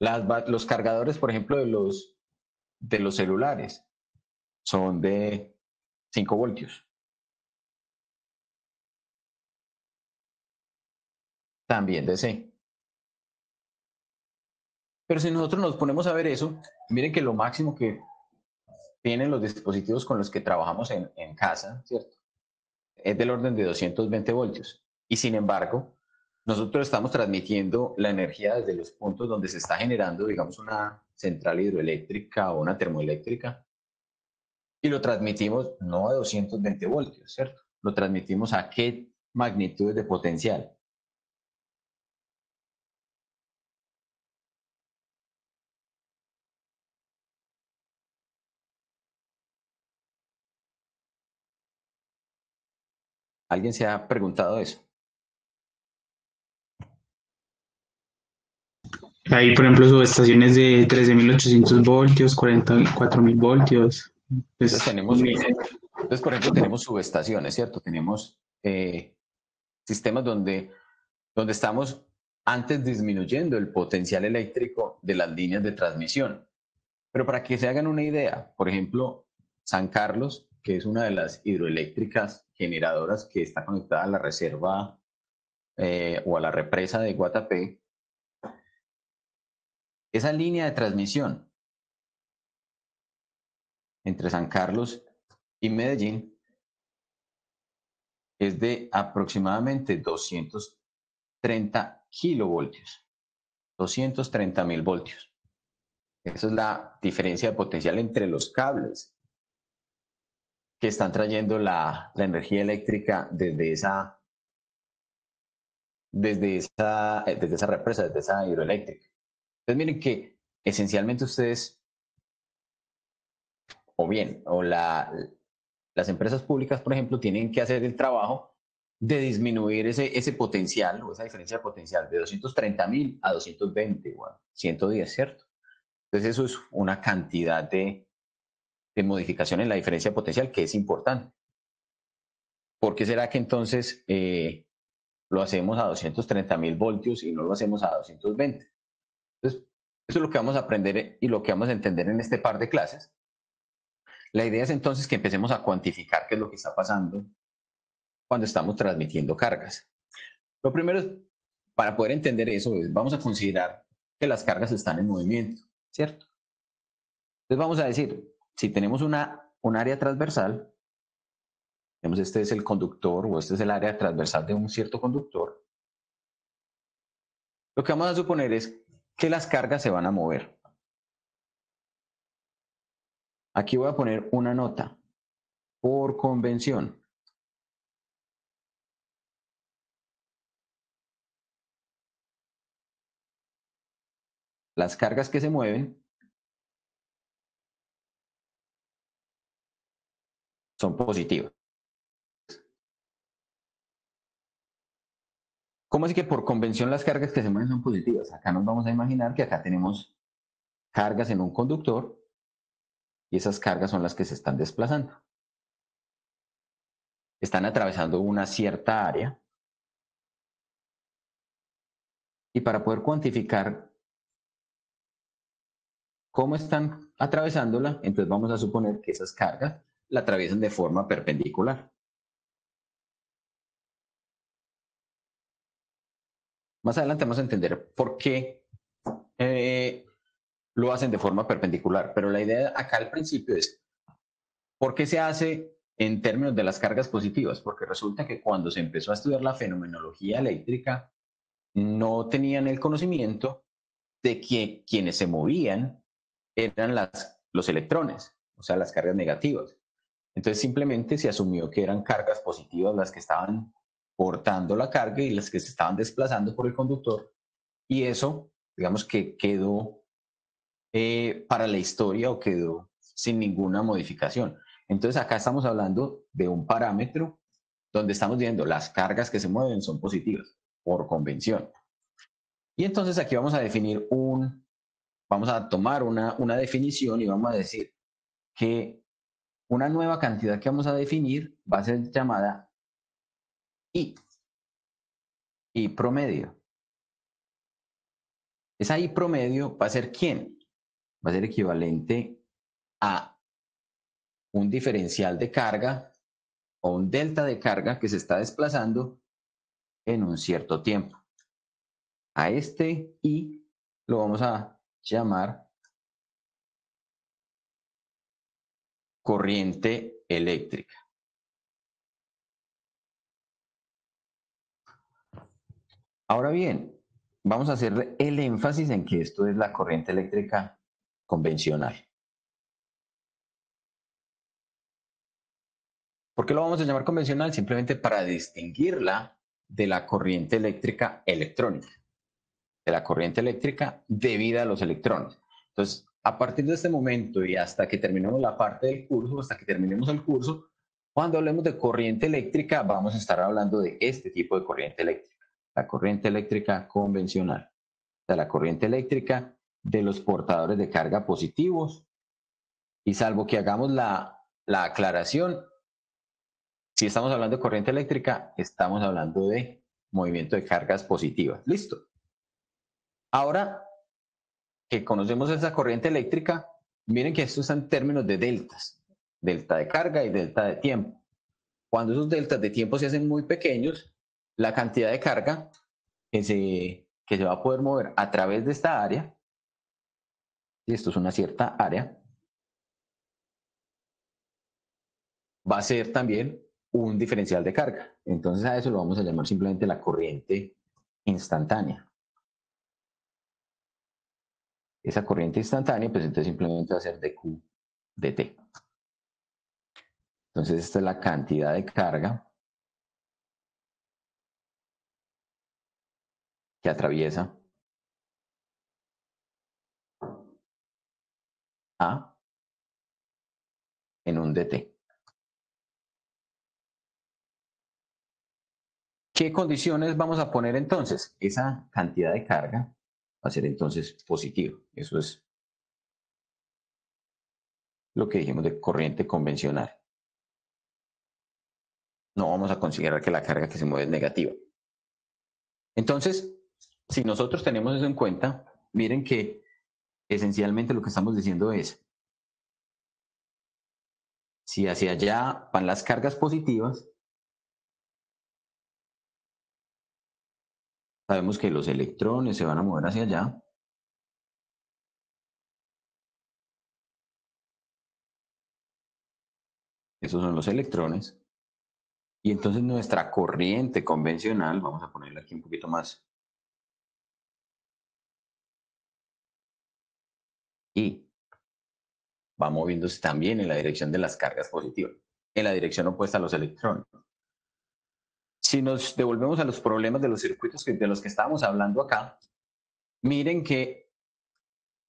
Los cargadores, por ejemplo, de los celulares son de 5 voltios, también DC. Pero si nosotros nos ponemos a ver eso, miren que lo máximo que tienen los dispositivos con los que trabajamos en casa, ¿cierto? Es del orden de 220 voltios. Y sin embargo, nosotros estamos transmitiendo la energía desde los puntos donde se está generando, digamos, una central hidroeléctrica o una termoeléctrica, y lo transmitimos no a 220 voltios, ¿cierto? Lo transmitimos a qué magnitudes de potencial. ¿Alguien se ha preguntado eso? Hay, por ejemplo, subestaciones de 13.800 voltios, 44.000 voltios. Entonces entonces, por ejemplo, tenemos subestaciones, ¿cierto? Tenemos sistemas donde estamos antes disminuyendo el potencial eléctrico de las líneas de transmisión. Pero para que se hagan una idea, por ejemplo, San Carlos, que es una de las hidroeléctricas generadoras que está conectada a la reserva o a la represa de Guatapé, esa línea de transmisión entre San Carlos y Medellín es de aproximadamente 230 kilovoltios, 230.000 voltios. Esa es la diferencia de potencial entre los cables que están trayendo la energía eléctrica desde esa represa, desde esa hidroeléctrica. Entonces miren que esencialmente ustedes, las empresas públicas, por ejemplo, tienen que hacer el trabajo de disminuir ese potencial o esa diferencia de potencial de 230.000 a 220 o a 110, ¿cierto? Entonces eso es una cantidad de modificación en la diferencia de potencial que es importante. ¿Por qué será que entonces lo hacemos a 230.000 voltios y no lo hacemos a 220? Entonces, eso es lo que vamos a aprender y lo que vamos a entender en este par de clases. La idea es entonces que empecemos a cuantificar qué es lo que está pasando cuando estamos transmitiendo cargas. Lo primero es, para poder entender eso, vamos a considerar que las cargas están en movimiento, ¿cierto? Entonces vamos a decir, si tenemos un área transversal, digamos, este es el conductor o este es el área transversal de un cierto conductor, lo que vamos a suponer es que las cargas se van a mover. Aquí voy a poner una nota por convención. Las cargas que se mueven son positivas. ¿Cómo así que por convención las cargas que se mueven son positivas? Acá nos vamos a imaginar que acá tenemos cargas en un conductor y esas cargas son las que se están desplazando. Están atravesando una cierta área y para poder cuantificar cómo están atravesándola, entonces vamos a suponer que esas cargas la atraviesan de forma perpendicular. Más adelante vamos a entender por qué lo hacen de forma perpendicular, pero la idea acá al principio es, ¿por qué se hace en términos de las cargas positivas? Porque resulta que cuando se empezó a estudiar la fenomenología eléctrica, no tenían el conocimiento de que quienes se movían eran los electrones, o sea, las cargas negativas. Entonces simplemente se asumió que eran cargas positivas las que estaban portando la carga y las que se estaban desplazando por el conductor, y eso, digamos que quedó para la historia o quedó sin ninguna modificación. Entonces acá estamos hablando de un parámetro donde estamos viendo las cargas que se mueven son positivas por convención. Y entonces aquí vamos a definir vamos a tomar una definición y vamos a decir que una nueva cantidad que vamos a definir va a ser llamada I promedio. Esa I promedio va a ser ¿quién? Va a ser equivalente a un diferencial de carga o un delta de carga que se está desplazando en un cierto tiempo. A este I lo vamos a llamar corriente eléctrica. Ahora bien, vamos a hacer el énfasis en que esto es la corriente eléctrica convencional. ¿Por qué lo vamos a llamar convencional? Simplemente para distinguirla de la corriente eléctrica electrónica, de la corriente eléctrica debida a los electrones. Entonces, a partir de este momento y hasta que terminemos la parte del curso, hasta que terminemos el curso, cuando hablemos de corriente eléctrica, vamos a estar hablando de este tipo de corriente eléctrica, la corriente eléctrica convencional, de la corriente eléctrica de los portadores de carga positivos. Y salvo que hagamos la aclaración, si estamos hablando de corriente eléctrica, estamos hablando de movimiento de cargas positivas. Listo. Ahora que conocemos esa corriente eléctrica, miren que esto está en términos de deltas, delta de carga y delta de tiempo. Cuando esos deltas de tiempo se hacen muy pequeños, la cantidad de carga que se va a poder mover a través de esta área, y esto es una cierta área, va a ser también un diferencial de carga. Entonces a eso lo vamos a llamar simplemente la corriente instantánea. Esa corriente instantánea, pues entonces simplemente va a ser dQ dt. Entonces esta es la cantidad de carga que atraviesa A en un dt. ¿Qué condiciones vamos a poner entonces? Esa cantidad de carga va a ser entonces positiva. Eso es lo que dijimos de corriente convencional. No vamos a considerar que la carga que se mueve es negativa. Entonces, si nosotros tenemos eso en cuenta, miren que esencialmente lo que estamos diciendo es, si hacia allá van las cargas positivas, sabemos que los electrones se van a mover hacia allá. Esos son los electrones. Y entonces nuestra corriente convencional, vamos a ponerla aquí un poquito más, y va moviéndose también en la dirección de las cargas positivas, en la dirección opuesta a los electrones. Si nos devolvemos a los problemas de los circuitos de los que estábamos hablando acá, miren que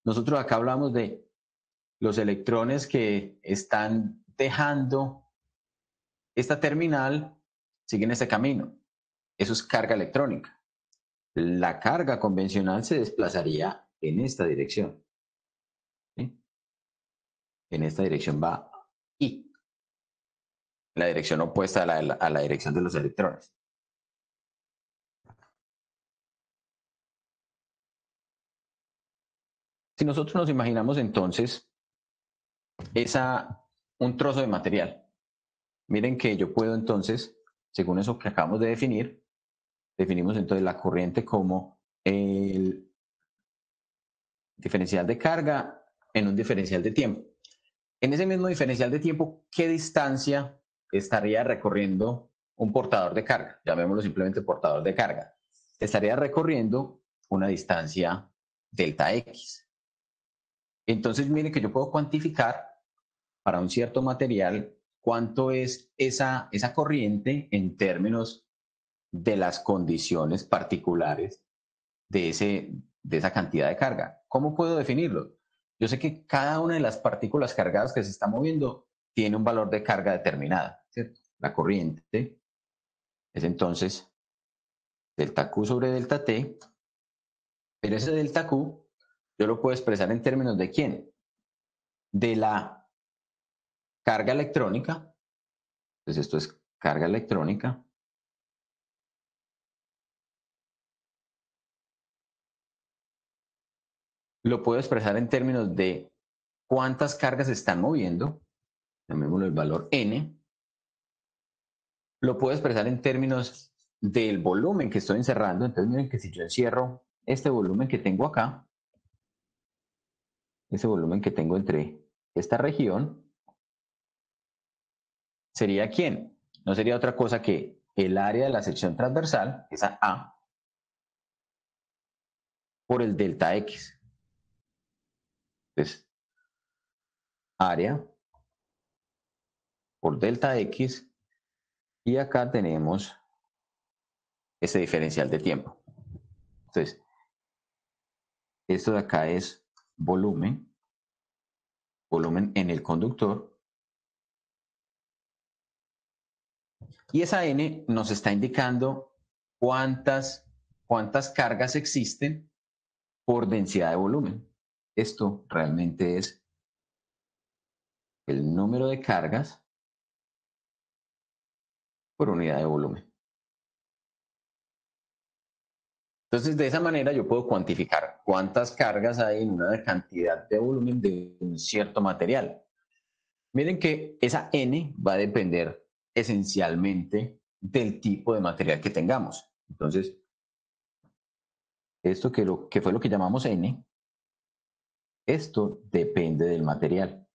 nosotros acá hablamos de los electrones que están dejando esta terminal, siguen este camino. Eso es carga electrónica. La carga convencional se desplazaría en esta dirección. ¿Sí? En esta dirección va I, la dirección opuesta a la dirección de los electrones. Si nosotros nos imaginamos entonces un trozo de material, miren que yo puedo entonces, según eso que acabamos de definir, definimos entonces la corriente como el diferencial de carga en un diferencial de tiempo. En ese mismo diferencial de tiempo, ¿qué distancia estaría recorriendo un portador de carga? Llamémoslo simplemente portador de carga. Estaría recorriendo una distancia delta X. Entonces, mire que yo puedo cuantificar para un cierto material cuánto es esa corriente en términos de las condiciones particulares de esa cantidad de carga. ¿Cómo puedo definirlo? Yo sé que cada una de las partículas cargadas que se está moviendo tiene un valor de carga determinada, ¿cierto? La corriente es entonces delta Q sobre delta T, pero ese delta Q yo lo puedo expresar en términos de ¿quién? De la carga electrónica. Entonces esto es carga electrónica. Lo puedo expresar en términos de cuántas cargas se están moviendo, llamémoslo el valor N. Lo puedo expresar en términos del volumen que estoy encerrando. Entonces miren que si yo encierro este volumen que tengo acá, ese volumen que tengo entre esta región, ¿sería quién? No sería otra cosa que el área de la sección transversal, esa A, por el delta X. Entonces, área por delta X, y acá tenemos ese diferencial de tiempo. Entonces, esto de acá es volumen en el conductor, y esa N nos está indicando cuántas cargas existen por densidad de volumen. Esto realmente es el número de cargas por unidad de volumen. Entonces, de esa manera yo puedo cuantificar cuántas cargas hay en una cantidad de volumen de un cierto material. Miren que esa N va a depender esencialmente del tipo de material que tengamos. Entonces, esto que fue lo que llamamos N, esto depende del material.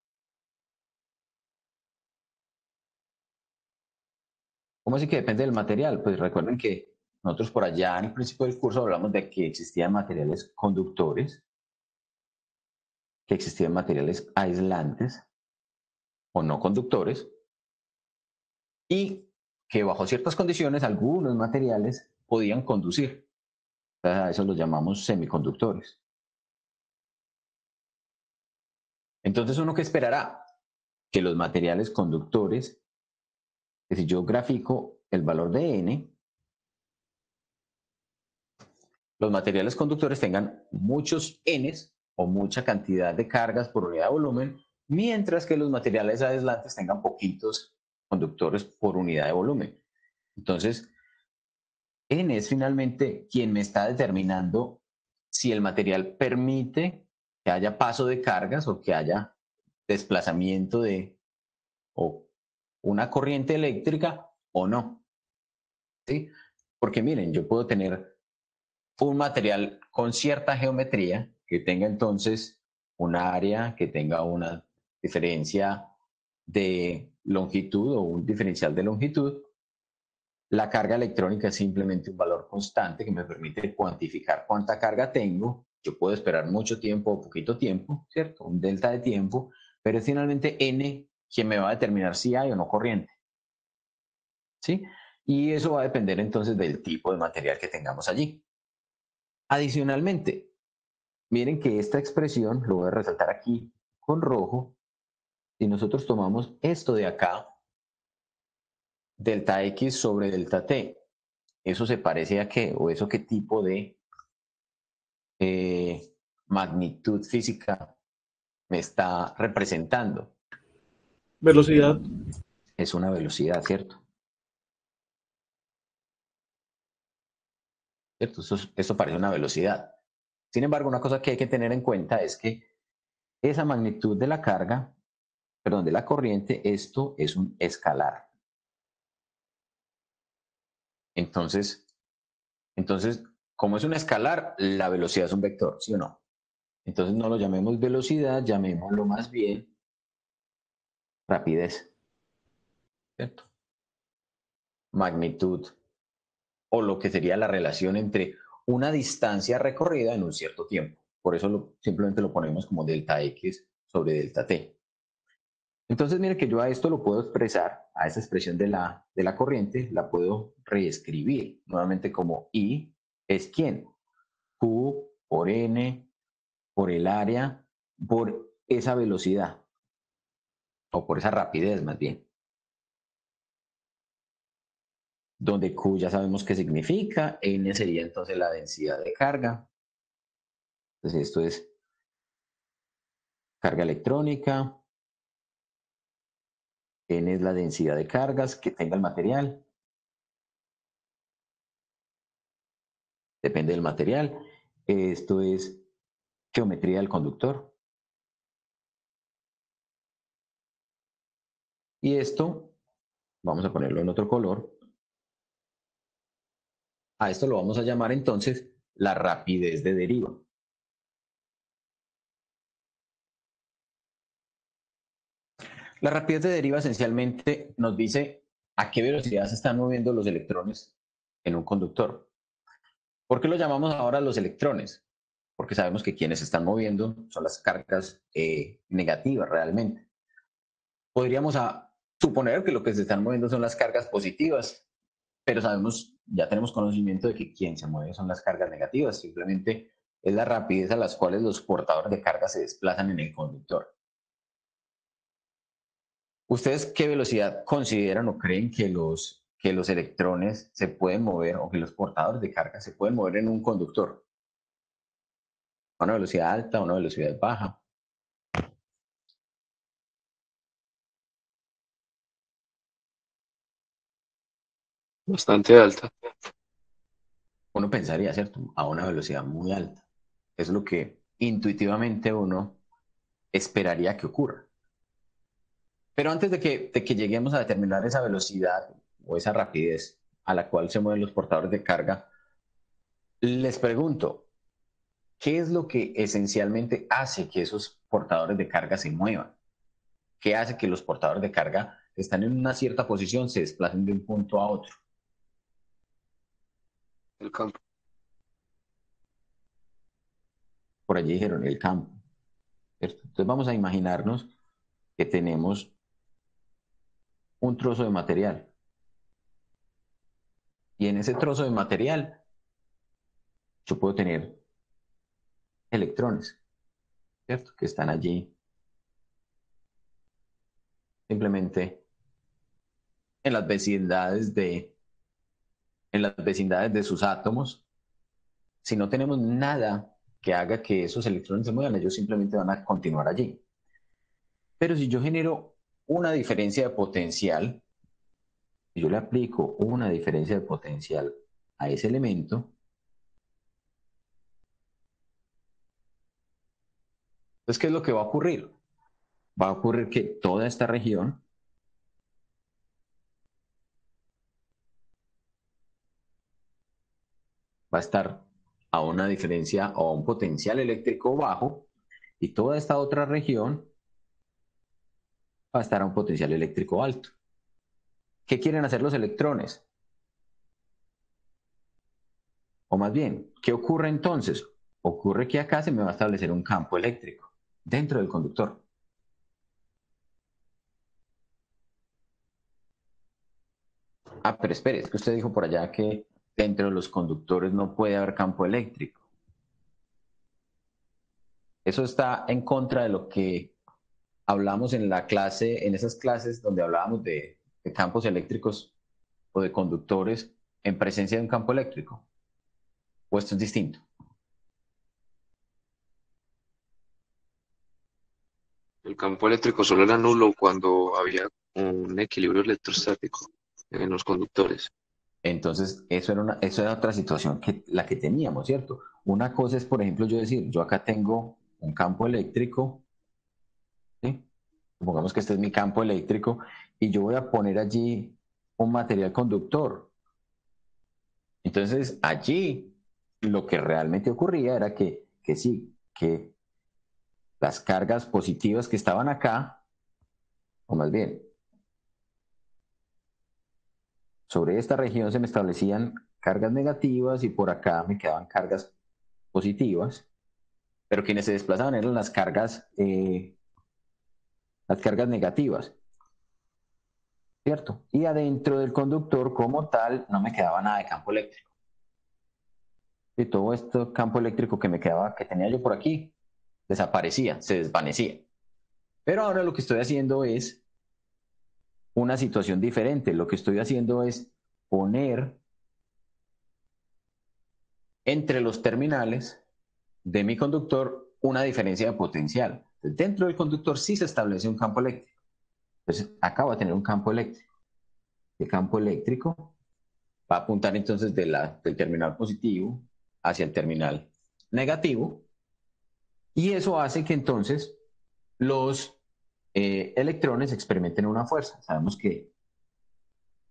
¿Cómo así que depende del material? Pues recuerden que nosotros por allá en el principio del curso hablamos de que existían materiales conductores, que existían materiales aislantes o no conductores, y que bajo ciertas condiciones algunos materiales podían conducir. A eso los llamamos semiconductores. Entonces, ¿uno qué esperará? Que los materiales conductores, que si yo grafico el valor de N, los materiales conductores tengan muchos Ns o mucha cantidad de cargas por unidad de volumen, mientras que los materiales aislantes tengan poquitos conductores por unidad de volumen. Entonces, N es finalmente quien me está determinando si el material permite que haya paso de cargas o que haya desplazamiento de o una corriente eléctrica o no. ¿Sí? Porque miren, yo puedo tener un material con cierta geometría que tenga entonces un área, que tenga una diferencia de longitud o un diferencial de longitud. La carga electrónica es simplemente un valor constante que me permite cuantificar cuánta carga tengo. Yo puedo esperar mucho tiempo o poquito tiempo, ¿cierto? Un delta de tiempo, pero es finalmente N quien me va a determinar si hay o no corriente. ¿Sí? Y eso va a depender entonces del tipo de material que tengamos allí. Adicionalmente, miren que esta expresión, lo voy a resaltar aquí con rojo, si nosotros tomamos esto de acá, delta X sobre delta T, ¿eso se parece a qué? ¿O eso qué tipo de magnitud física me está representando? Velocidad. Es una velocidad, ¿cierto? ¿Cierto? Eso parece una velocidad. Sin embargo, una cosa que hay que tener en cuenta es que esa magnitud de la carga, perdón, de la corriente, esto es un escalar. Entonces, como es un escalar, la velocidad es un vector, ¿sí o no? Entonces no lo llamemos velocidad, llamémoslo más bien rapidez, ¿cierto? Magnitud, o lo que sería la relación entre una distancia recorrida en un cierto tiempo. por eso simplemente lo ponemos como delta X sobre delta T. Entonces, mire que yo a esto lo puedo expresar, a esa expresión de la corriente, la puedo reescribir nuevamente como I es ¿quién? Q por N, por el área, por esa velocidad, o por esa rapidez más bien. Donde Q ya sabemos qué significa, N sería entonces la densidad de carga. Entonces esto es carga electrónica, N es la densidad de cargas que tenga el material, depende del material. Esto es geometría del conductor. Y esto, vamos a ponerlo en otro color. A esto lo vamos a llamar entonces la rapidez de deriva. La rapidez de deriva esencialmente nos dice a qué velocidad se están moviendo los electrones en un conductor. ¿Por qué lo llamamos ahora los electrones? Porque sabemos que quienes se están moviendo son las cargas negativas realmente. Podríamos suponer que lo que se están moviendo son las cargas positivas, pero sabemos, ya tenemos conocimiento de que quien se mueve son las cargas negativas, simplemente es la rapidez a las cuales los portadores de carga se desplazan en el conductor. ¿Ustedes qué velocidad consideran o creen que los electrones se pueden mover o que los portadores de carga se pueden mover en un conductor? ¿A una velocidad alta, a una velocidad baja? Bastante alta. Uno pensaría, ¿cierto? A una velocidad muy alta. Es lo que intuitivamente uno esperaría que ocurra. Pero antes de que lleguemos a determinar esa velocidad o esa rapidez a la cual se mueven los portadores de carga, les pregunto, ¿qué es lo que esencialmente hace que esos portadores de carga se muevan? ¿Qué hace que los portadores de carga que están en una cierta posición se desplacen de un punto a otro? El campo. Por allí dijeron el campo, ¿cierto? Entonces vamos a imaginarnos que tenemos un trozo de material. Y en ese trozo de material yo puedo tener electrones, ¿cierto? Que están allí simplemente en las vecindades de sus átomos. Si no tenemos nada que haga que esos electrones se muevan, ellos simplemente van a continuar allí. Pero si yo genero una diferencia de potencial, si yo le aplico una diferencia de potencial a ese elemento, entonces, ¿qué es lo que va a ocurrir? Va a ocurrir que toda esta región va a estar a una diferencia o a un potencial eléctrico bajo y toda esta otra región va a estar a un potencial eléctrico alto. ¿Qué quieren hacer los electrones? O más bien, ¿qué ocurre entonces? Ocurre que acá se me va a establecer un campo eléctrico dentro del conductor. Ah, pero espere, es que usted dijo por allá que dentro de los conductores no puede haber campo eléctrico. Eso está en contra de lo que hablamos en la clase, en esas clases donde hablábamos de campos eléctricos o de conductores en presencia de un campo eléctrico. ¿O esto es distinto? El campo eléctrico solo era nulo cuando había un equilibrio electrostático en los conductores. Entonces, eso era otra situación que la que teníamos, ¿cierto? Una cosa es, por ejemplo, yo decir, yo acá tengo un campo eléctrico, ¿sí? Supongamos que este es mi campo eléctrico y yo voy a poner allí un material conductor. Entonces, allí lo que realmente ocurría era que sí, que las cargas positivas que estaban acá, o más bien, sobre esta región se me establecían cargas negativas y por acá me quedaban cargas positivas, pero quienes se desplazaban eran las cargas negativas, ¿cierto? Y adentro del conductor como tal no me quedaba nada de campo eléctrico. Y todo este campo eléctrico que me quedaba, que tenía yo por aquí, desaparecía, se desvanecía. Pero ahora lo que estoy haciendo es una situación diferente. Lo que estoy haciendo es poner entre los terminales de mi conductor una diferencia de potencial. Dentro del conductor sí se establece un campo eléctrico. Entonces, acá va a tener un campo eléctrico. El campo eléctrico va a apuntar entonces del terminal positivo hacia el terminal negativo. Y eso hace que entonces los electrones experimenten una fuerza. Sabemos que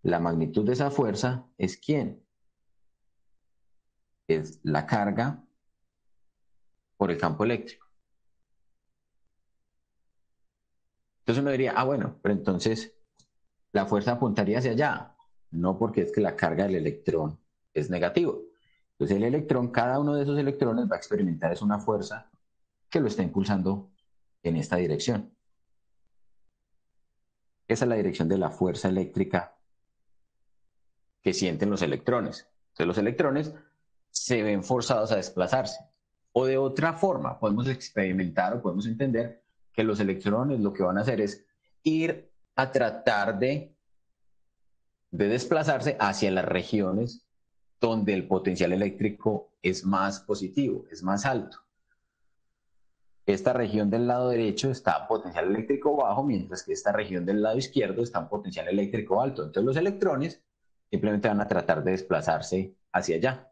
la magnitud de esa fuerza es ¿quién? Es la carga por el campo eléctrico. Entonces uno diría, bueno, pero entonces la fuerza apuntaría hacia allá. No, porque es que la carga del electrón es negativo. Entonces el electrón, cada uno de esos electrones va a experimentar es una fuerza que lo está impulsando en esta dirección. Esa es la dirección de la fuerza eléctrica que sienten los electrones. Entonces los electrones se ven forzados a desplazarse. O de otra forma, podemos experimentar o podemos entender que los electrones lo que van a hacer es ir a tratar de desplazarse hacia las regiones donde el potencial eléctrico es más positivo, es más alto. Esta región del lado derecho está en potencial eléctrico bajo, mientras que esta región del lado izquierdo está en potencial eléctrico alto. Entonces los electrones simplemente van a tratar de desplazarse hacia allá.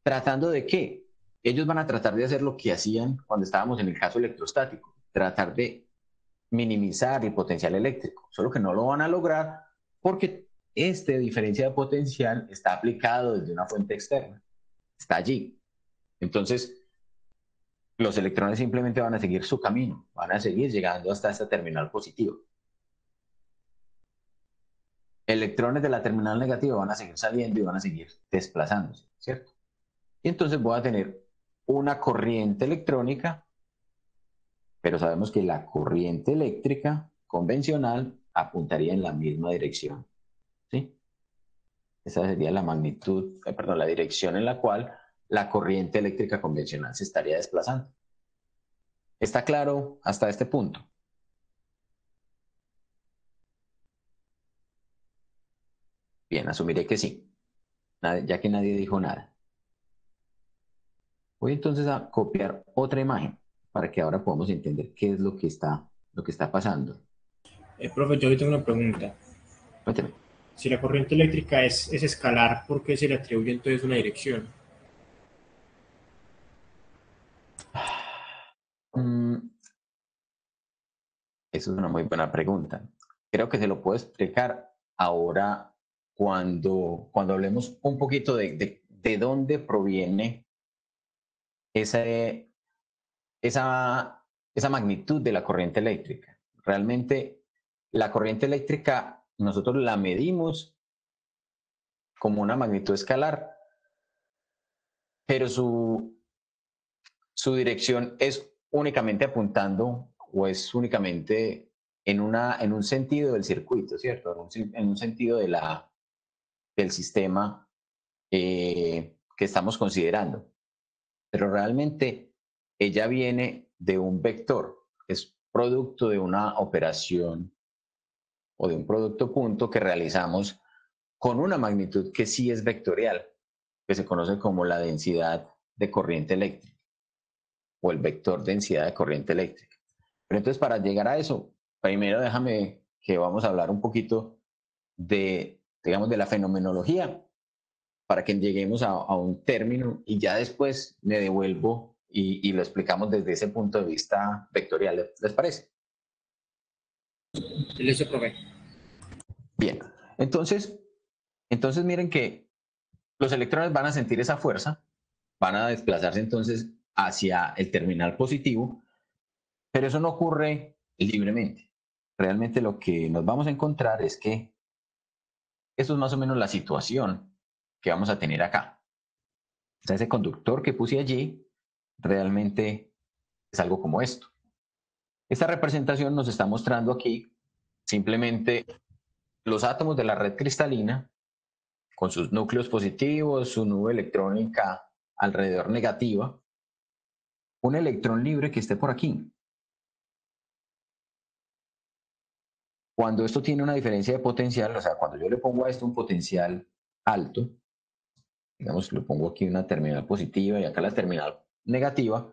¿Tratando de qué? Ellos van a tratar de hacer lo que hacían cuando estábamos en el caso electrostático, tratar de minimizar el potencial eléctrico, solo que no lo van a lograr porque esta diferencia de potencial está aplicado desde una fuente externa, está allí. Entonces, los electrones simplemente van a seguir su camino, van a seguir llegando hasta esta terminal positiva. Electrones de la terminal negativa van a seguir saliendo y van a seguir desplazándose, ¿cierto? Y entonces voy a tener una corriente electrónica, pero sabemos que la corriente eléctrica convencional apuntaría en la misma dirección, ¿sí? Esa sería la magnitud, la dirección en la cual la corriente eléctrica convencional se estaría desplazando. ¿Está claro hasta este punto? Bien, asumiré que sí, ya que nadie dijo nada. Voy entonces a copiar otra imagen para que ahora podamos entender qué es lo que está pasando. Profe, yo hoy tengo una pregunta. Cuénteme. Si la corriente eléctrica es escalar, ¿por qué se le atribuye entonces una dirección? Eso es una muy buena pregunta. Creo que se lo puedo explicar ahora cuando hablemos un poquito de dónde proviene esa magnitud de la corriente eléctrica. Realmente la corriente eléctrica nosotros la medimos como una magnitud escalar, pero su dirección es únicamente apuntando o es únicamente en un sentido del circuito, ¿cierto? En un sentido del sistema que estamos considerando. Pero realmente ella viene de un vector, es producto de una operación o de un producto punto que realizamos con una magnitud que sí es vectorial, que se conoce como la densidad de corriente eléctrica o el vector densidad de corriente eléctrica. Pero entonces para llegar a eso, primero déjame que vamos a hablar un poquito de la fenomenología para que lleguemos a un término y ya después me devuelvo y lo explicamos desde ese punto de vista vectorial. ¿Les parece? Listo, profe. Bien, entonces miren que los electrones van a sentir esa fuerza, van a desplazarse entonces hacia el terminal positivo, pero eso no ocurre libremente. Realmente lo que nos vamos a encontrar es que eso es más o menos la situación que vamos a tener acá. O sea, ese conductor que puse allí realmente es algo como esto. Esta representación nos está mostrando aquí simplemente los átomos de la red cristalina con sus núcleos positivos, su nube electrónica alrededor negativa, un electrón libre que esté por aquí. Cuando esto tiene una diferencia de potencial, o sea, cuando yo le pongo a esto un potencial alto, digamos, le pongo aquí una terminal positiva y acá la terminal negativa,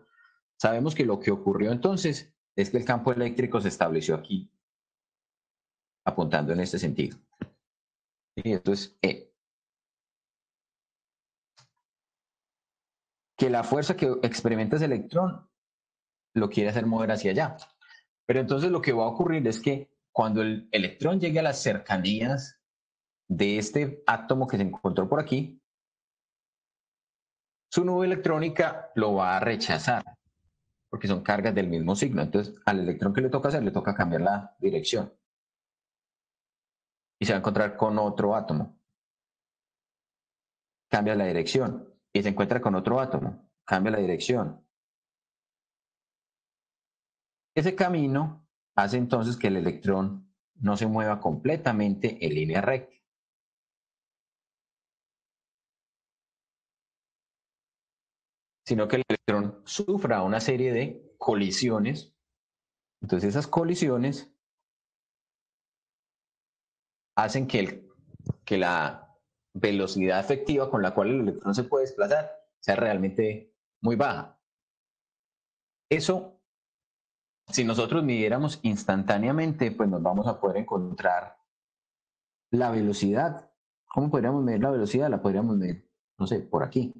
sabemos que lo que ocurrió entonces es que el campo eléctrico se estableció aquí, apuntando en este sentido. Y esto es E. Que la fuerza que experimenta ese electrón lo quiere hacer mover hacia allá. Pero entonces lo que va a ocurrir es que cuando el electrón llegue a las cercanías de este átomo que se encontró por aquí, su nube electrónica lo va a rechazar, porque son cargas del mismo signo. Entonces, al electrón que le toca hacer, le toca cambiar la dirección. Y se va a encontrar con otro átomo. Cambia la dirección. Y se encuentra con otro átomo. Cambia la dirección. Ese camino hace entonces que el electrón no se mueva completamente en línea recta. Sino que el electrón sufra una serie de colisiones. Entonces esas colisiones hacen que la velocidad efectiva con la cual el electrón se puede desplazar sea realmente muy baja. Eso, si nosotros midiéramos instantáneamente, pues nos vamos a poder encontrar la velocidad. ¿Cómo podríamos medir la velocidad? La podríamos medir, no sé, por aquí.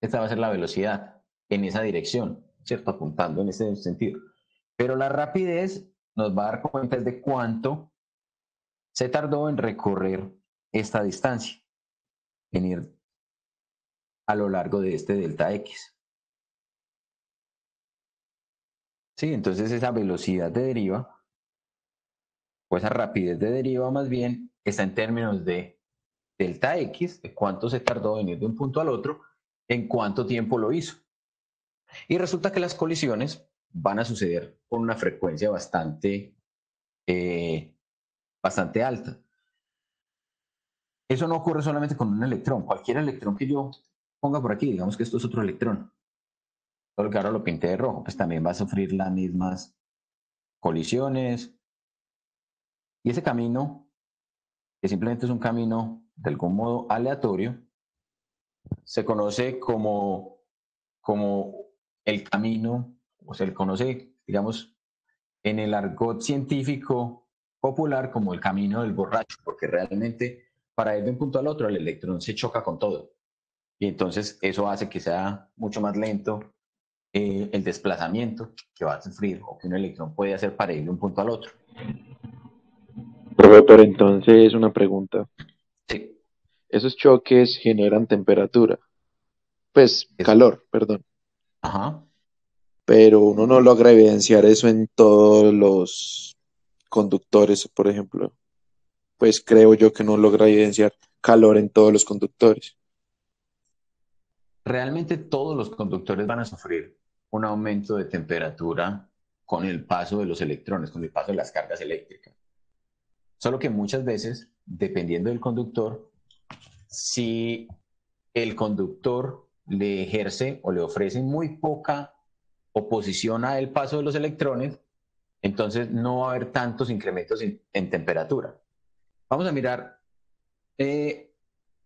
Esta va a ser la velocidad en esa dirección, ¿cierto? Apuntando en ese sentido. Pero la rapidez nos va a dar cuenta de cuánto se tardó en recorrer esta distancia, en ir a lo largo de este delta X. Sí, entonces esa velocidad de deriva, o esa rapidez de deriva más bien, está en términos de delta X, de cuánto se tardó en ir de un punto al otro, en cuánto tiempo lo hizo. Y resulta que las colisiones van a suceder con una frecuencia bastante alta. Eso no ocurre solamente con un electrón. Cualquier electrón que yo ponga por aquí, digamos que esto es otro electrón, solo que ahora lo pinté de rojo, pues también va a sufrir las mismas colisiones. Y ese camino, que simplemente es un camino de algún modo aleatorio, se conoce como el camino, o se le conoce, digamos, en el argot científico popular como el camino del borracho, porque realmente para ir de un punto al otro el electrón se choca con todo. Y entonces eso hace que sea mucho más lento el desplazamiento que va a sufrir o que un electrón puede hacer para ir de un punto al otro. Pero entonces una pregunta. Sí. Esos choques generan temperatura, pues calor, perdón. Ajá. Pero uno no logra evidenciar eso en todos los conductores, por ejemplo. Pues creo yo que no logra evidenciar calor en todos los conductores. Realmente todos los conductores van a sufrir un aumento de temperatura con el paso de los electrones, con el paso de las cargas eléctricas. Solo que muchas veces, dependiendo del conductor, si el conductor le ejerce o le ofrece muy poca oposición al paso de los electrones, entonces no va a haber tantos incrementos en temperatura. Vamos a mirar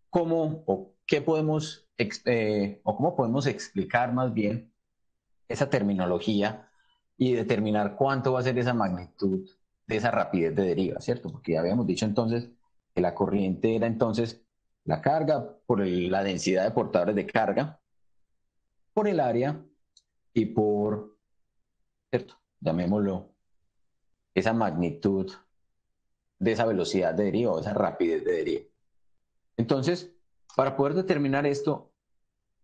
cómo o qué podemos o cómo podemos explicar más bien esa terminología y determinar cuánto va a ser esa magnitud de esa rapidez de deriva, ¿cierto? Porque ya habíamos dicho entonces que la corriente era entonces la carga por la densidad de portadores de carga, por el área y por, ¿cierto? Llamémoslo, esa magnitud de esa velocidad de deriva o esa rapidez de deriva. Entonces, para poder determinar esto,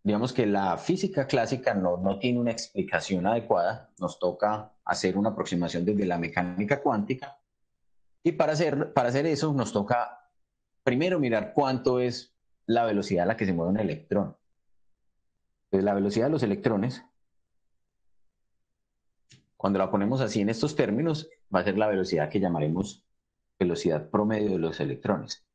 digamos que la física clásica no tiene una explicación adecuada, nos toca hacer una aproximación desde la mecánica cuántica y para hacer eso nos toca primero mirar cuánto es la velocidad a la que se mueve un electrón. Entonces, la velocidad de los electrones, cuando la ponemos así en estos términos, va a ser la velocidad que llamaremos velocidad promedio de los electrones.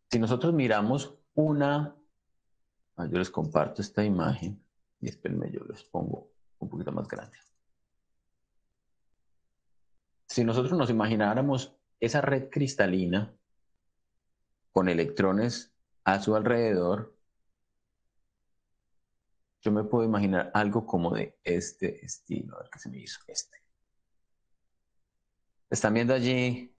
Si nosotros miramos yo les comparto esta imagen y espérenme, yo les pongo un poquito más grande. Si nosotros nos imagináramos esa red cristalina con electrones a su alrededor, yo me puedo imaginar algo como de este estilo. A ver qué se me hizo este. Están viendo allí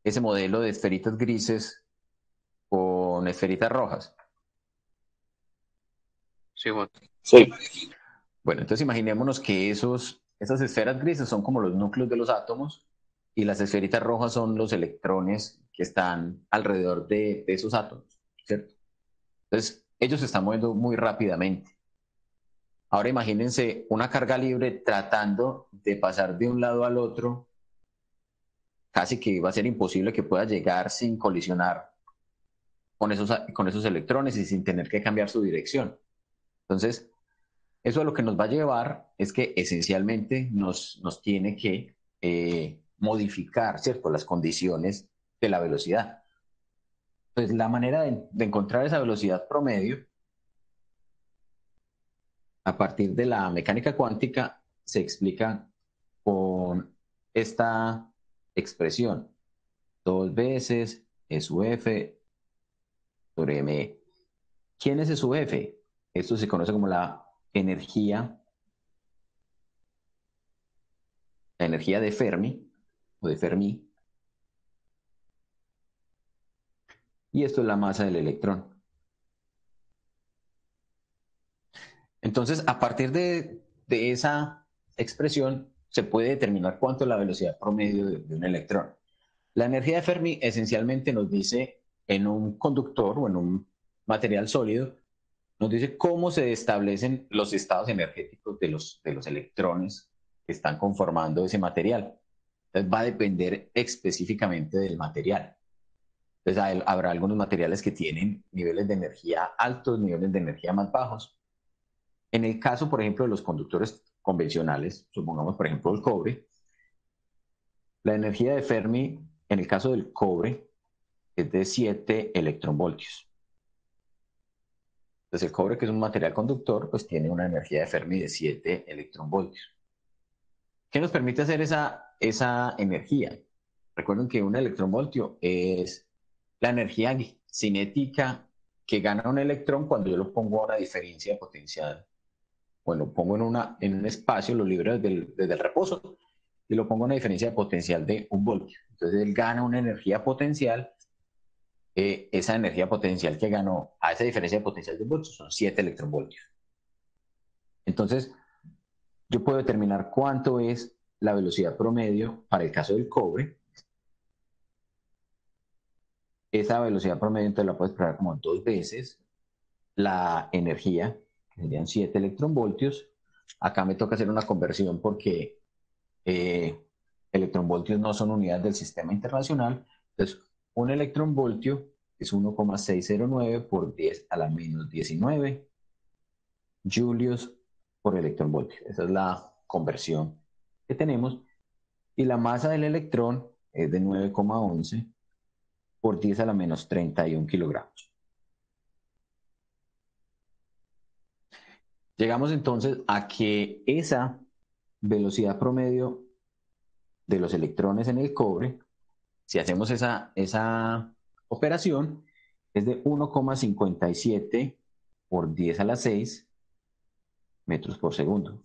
ese modelo de esferitas grises con esferitas rojas. Sí, Juan. Sí. Bueno, entonces imaginémonos que esas esferas grises son como los núcleos de los átomos y las esferitas rojas son los electrones que están alrededor de esos átomos, ¿cierto? Entonces, ellos se están moviendo muy rápidamente. Ahora imagínense una carga libre tratando de pasar de un lado al otro, casi que va a ser imposible que pueda llegar sin colisionar con esos electrones y sin tener que cambiar su dirección. Entonces, eso a lo que nos va a llevar es que esencialmente nos tiene que modificar, ¿cierto?, las condiciones de la velocidad. Pues la manera de encontrar esa velocidad promedio a partir de la mecánica cuántica se explica con esta expresión: 2 veces SUF sobre ME. ¿Quién es SUF? Esto se conoce como la energía de Fermi o de Fermi, y esto es la masa del electrón. Entonces, a partir de esa expresión se puede determinar cuánto es la velocidad promedio de un electrón. La energía de Fermi esencialmente nos dice, en un conductor o en un material sólido, nos dice cómo se establecen los estados energéticos de los electrones que están conformando ese material. Entonces va a depender específicamente del material. Entonces habrá algunos materiales que tienen niveles de energía altos, niveles de energía más bajos. En el caso, por ejemplo, de los conductores convencionales, supongamos, por ejemplo, el cobre, la energía de Fermi, en el caso del cobre, es de 7 electronvoltios. Entonces, el cobre, que es un material conductor, pues tiene una energía de Fermi de 7 electronvoltios. ¿Qué nos permite hacer esa energía? Recuerden que un electronvoltio es la energía cinética que gana un electrón cuando yo lo pongo a una diferencia potencial. Bueno, lo pongo en un espacio, lo libero desde el reposo y lo pongo a una diferencia potencial de 1 voltio. Entonces él gana una energía potencial. Esa energía potencial que ganó a esa diferencia de potencial de 1 voltio son 7 electronvoltios. Entonces, yo puedo determinar cuánto es la velocidad promedio para el caso del cobre. Esa velocidad promedio entonces la puedo expresar como 2 veces la energía, que serían 7 electronvoltios. Acá me toca hacer una conversión porque electronvoltios no son unidades del sistema internacional. Entonces, un electronvoltio es 1,609 por 10 a la menos 19 julios por electronvoltio. Esa es la conversión que tenemos. Y la masa del electrón es de 9,11 por 10 a la menos 31 kilogramos. Llegamos entonces a que esa velocidad promedio de los electrones en el cobre, si hacemos esa operación, es de 1,57 por 10 a la 6 metros por segundo.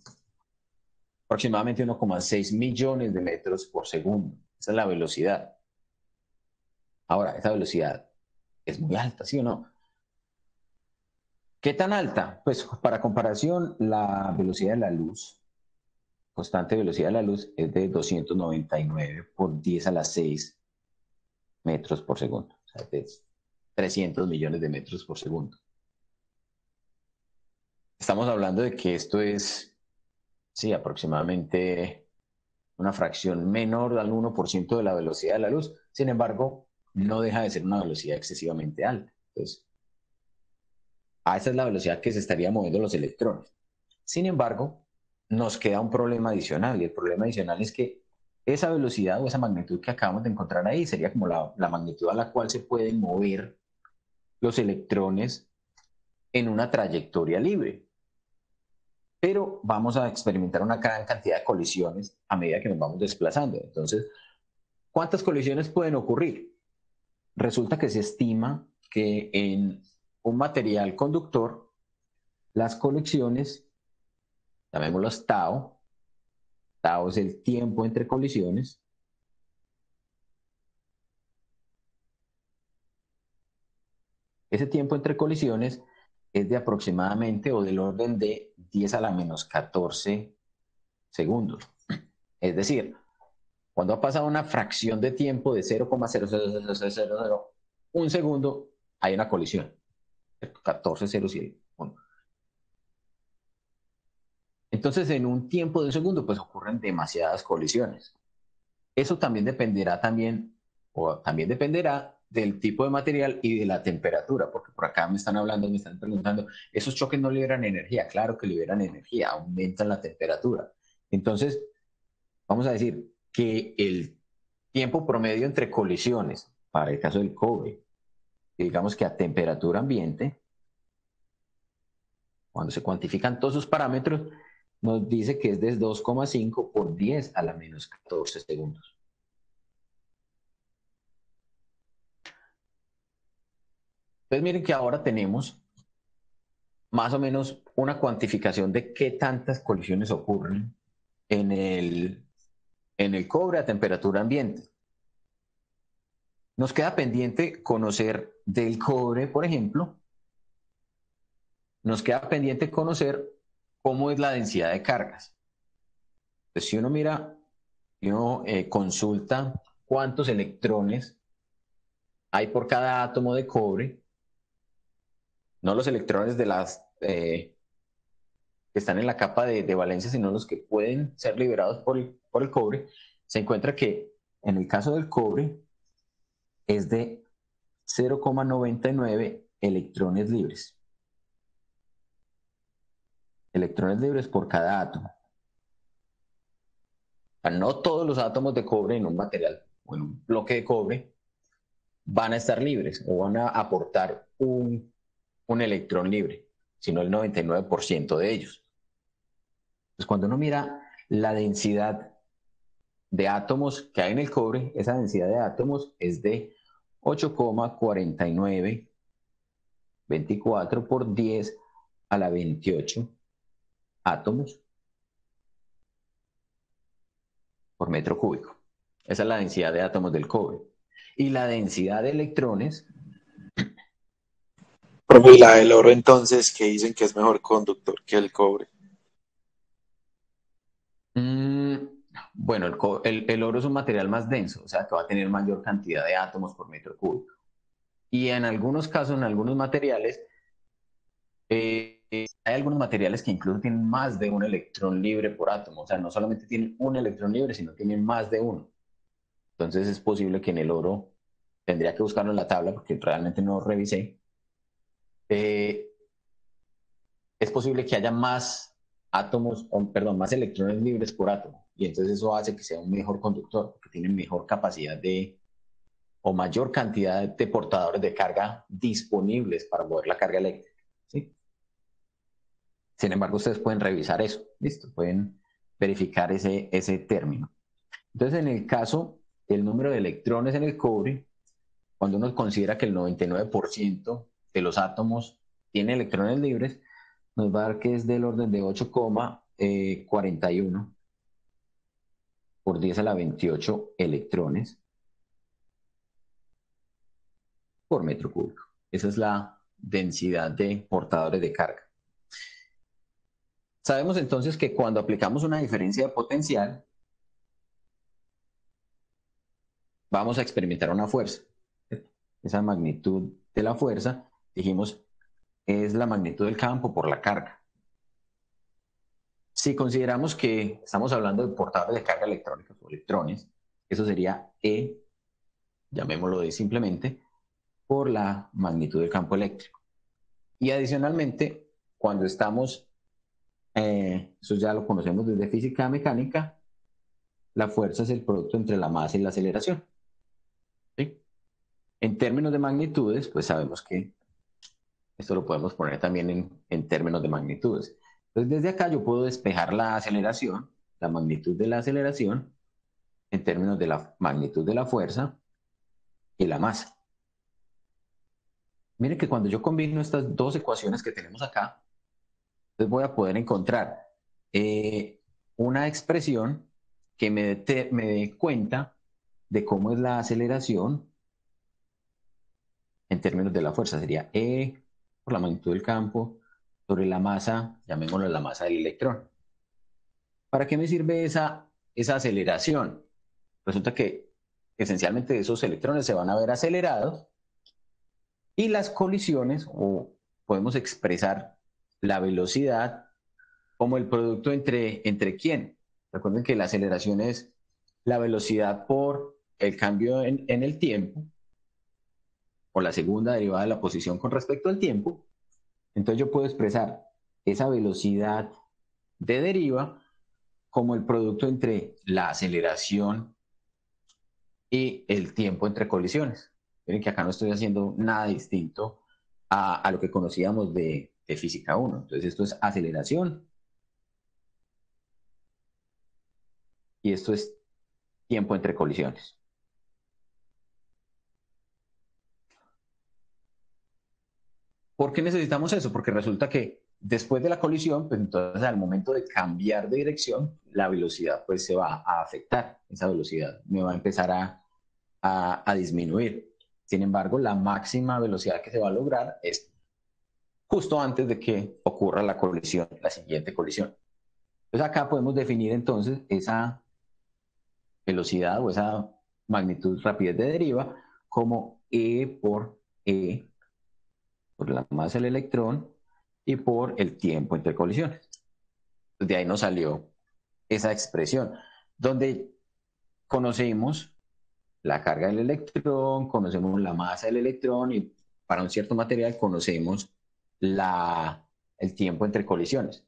Aproximadamente 1,6 millones de metros por segundo. Esa es la velocidad. Ahora, esa velocidad es muy alta, ¿sí o no? ¿Qué tan alta? Pues para comparación, la velocidad de la luz, constante velocidad de la luz, es de 299 por 10 a la 6 metros por segundo. O sea, es 300 millones de metros por segundo. Estamos hablando de que esto es, sí, aproximadamente una fracción menor al 1% de la velocidad de la luz. Sin embargo, no deja de ser una velocidad excesivamente alta. Entonces, a esa es la velocidad que se estarían moviendo los electrones. Sin embargo, nos queda un problema adicional, y el problema adicional es que esa velocidad o esa magnitud que acabamos de encontrar ahí sería como la magnitud a la cual se pueden mover los electrones en una trayectoria libre. Pero vamos a experimentar una gran cantidad de colisiones a medida que nos vamos desplazando. Entonces, ¿cuántas colisiones pueden ocurrir? Resulta que se estima que en un material conductor, las colisiones, llamémoslos tau, tau es el tiempo entre colisiones, ese tiempo entre colisiones es de aproximadamente o del orden de 10 a la menos 14 segundos. Es decir, cuando ha pasado una fracción de tiempo de 0,00001 segundo, hay una colisión. 14 ceros y el 1. Entonces, en un tiempo de un segundo, pues ocurren demasiadas colisiones. Eso también dependerá del tipo de material y de la temperatura, porque por acá me están preguntando, ¿esos choques no liberan energía? Claro que liberan energía, aumentan la temperatura. Entonces, vamos a decir que el tiempo promedio entre colisiones, para el caso del cobre, digamos que a temperatura ambiente, cuando se cuantifican todos sus parámetros, nos dice que es de 2,5 por 10 a la menos 14 segundos. Entonces miren que ahora tenemos más o menos una cuantificación de qué tantas colisiones ocurren en el cobre a temperatura ambiente. Nos queda pendiente conocer del cobre, por ejemplo, nos queda pendiente conocer cómo es la densidad de cargas. Entonces, si uno mira, consulta cuántos electrones hay por cada átomo de cobre, no los electrones de las que están en la capa de valencia, sino los que pueden ser liberados por el cobre, se encuentra que en el caso del cobre es de 0,99 electrones libres. Electrones libres por cada átomo. O sea, no todos los átomos de cobre en un material o en un bloque de cobre van a estar libres o van a aportar un electrón libre, sino el 99% de ellos. Entonces, cuando uno mira la densidad de átomos que hay en el cobre, esa densidad de átomos es de 8,4924 por 10 a la 28 átomos por metro cúbico. Esa es la densidad de átomos del cobre. Y la densidad de electrones... Profe, y la del oro entonces, que dicen que es mejor conductor que el cobre. Bueno, el oro es un material más denso, o sea que va a tener mayor cantidad de átomos por metro cúbico. Y en algunos casos, en algunos materiales, hay algunos materiales que incluso tienen más de un electrón libre por átomo. O sea, no solamente tienen un electrón libre, sino tienen más de uno. Entonces es posible que en el oro, tendría que buscarlo en la tabla porque realmente no revisé, es posible que haya más átomos, más electrones libres por átomo. Y entonces eso hace que sea un mejor conductor, porque tiene mejor capacidad o mayor cantidad de portadores de carga disponibles para mover la carga eléctrica. ¿Sí? Sin embargo, ustedes pueden revisar eso, ¿listo? Pueden verificar ese término. Entonces, en el caso del número de electrones en el cobre, cuando uno considera que el 99% de los átomos tiene electrones libres, nos va a dar que es del orden de 8,41 por 10 a la 28 electrones por metro cúbico. Esa es la densidad de portadores de carga. Sabemos entonces que cuando aplicamos una diferencia de potencial, vamos a experimentar una fuerza. Esa magnitud de la fuerza, dijimos, es la magnitud del campo por la carga. Si consideramos que estamos hablando de portadores de carga electrónica o electrones, eso sería E llamémoslo de simplemente, por la magnitud del campo eléctrico. Y adicionalmente, cuando estamos, eso ya lo conocemos desde física mecánica, la fuerza es el producto entre la masa y la aceleración. ¿Sí? En términos de magnitudes, pues sabemos que esto lo podemos poner también en términos de magnitudes. Entonces, desde acá yo puedo despejar la aceleración, la magnitud de la aceleración, en términos de la magnitud de la fuerza y la masa. Miren que cuando yo combino estas dos ecuaciones que tenemos acá, entonces voy a poder encontrar una expresión que me dé cuenta de cómo es la aceleración en términos de la fuerza. Sería E por la magnitud del campo sobre la masa, llamémoslo la masa del electrón. ¿Para qué me sirve esa aceleración? Resulta que esencialmente esos electrones se van a ver acelerados y las colisiones, o podemos expresar la velocidad como el producto entre quién. Recuerden que la aceleración es la velocidad por el cambio en el tiempo, o la segunda derivada de la posición con respecto al tiempo. Entonces yo puedo expresar esa velocidad de deriva como el producto entre la aceleración y el tiempo entre colisiones. Miren que acá no estoy haciendo nada distinto a lo que conocíamos de física 1. Entonces esto es aceleración y esto es tiempo entre colisiones. ¿Por qué necesitamos eso? Porque resulta que después de la colisión, pues entonces al momento de cambiar de dirección, la velocidad pues se va a afectar. Esa velocidad me va a empezar a disminuir. Sin embargo, la máxima velocidad que se va a lograr es justo antes de que ocurra la colisión, la siguiente colisión. Entonces acá podemos definir entonces esa velocidad o esa magnitud rapidez de deriva como E por la masa del electrón y por el tiempo entre colisiones. De ahí nos salió esa expresión, donde conocemos la carga del electrón, conocemos la masa del electrón y para un cierto material conocemos el tiempo entre colisiones.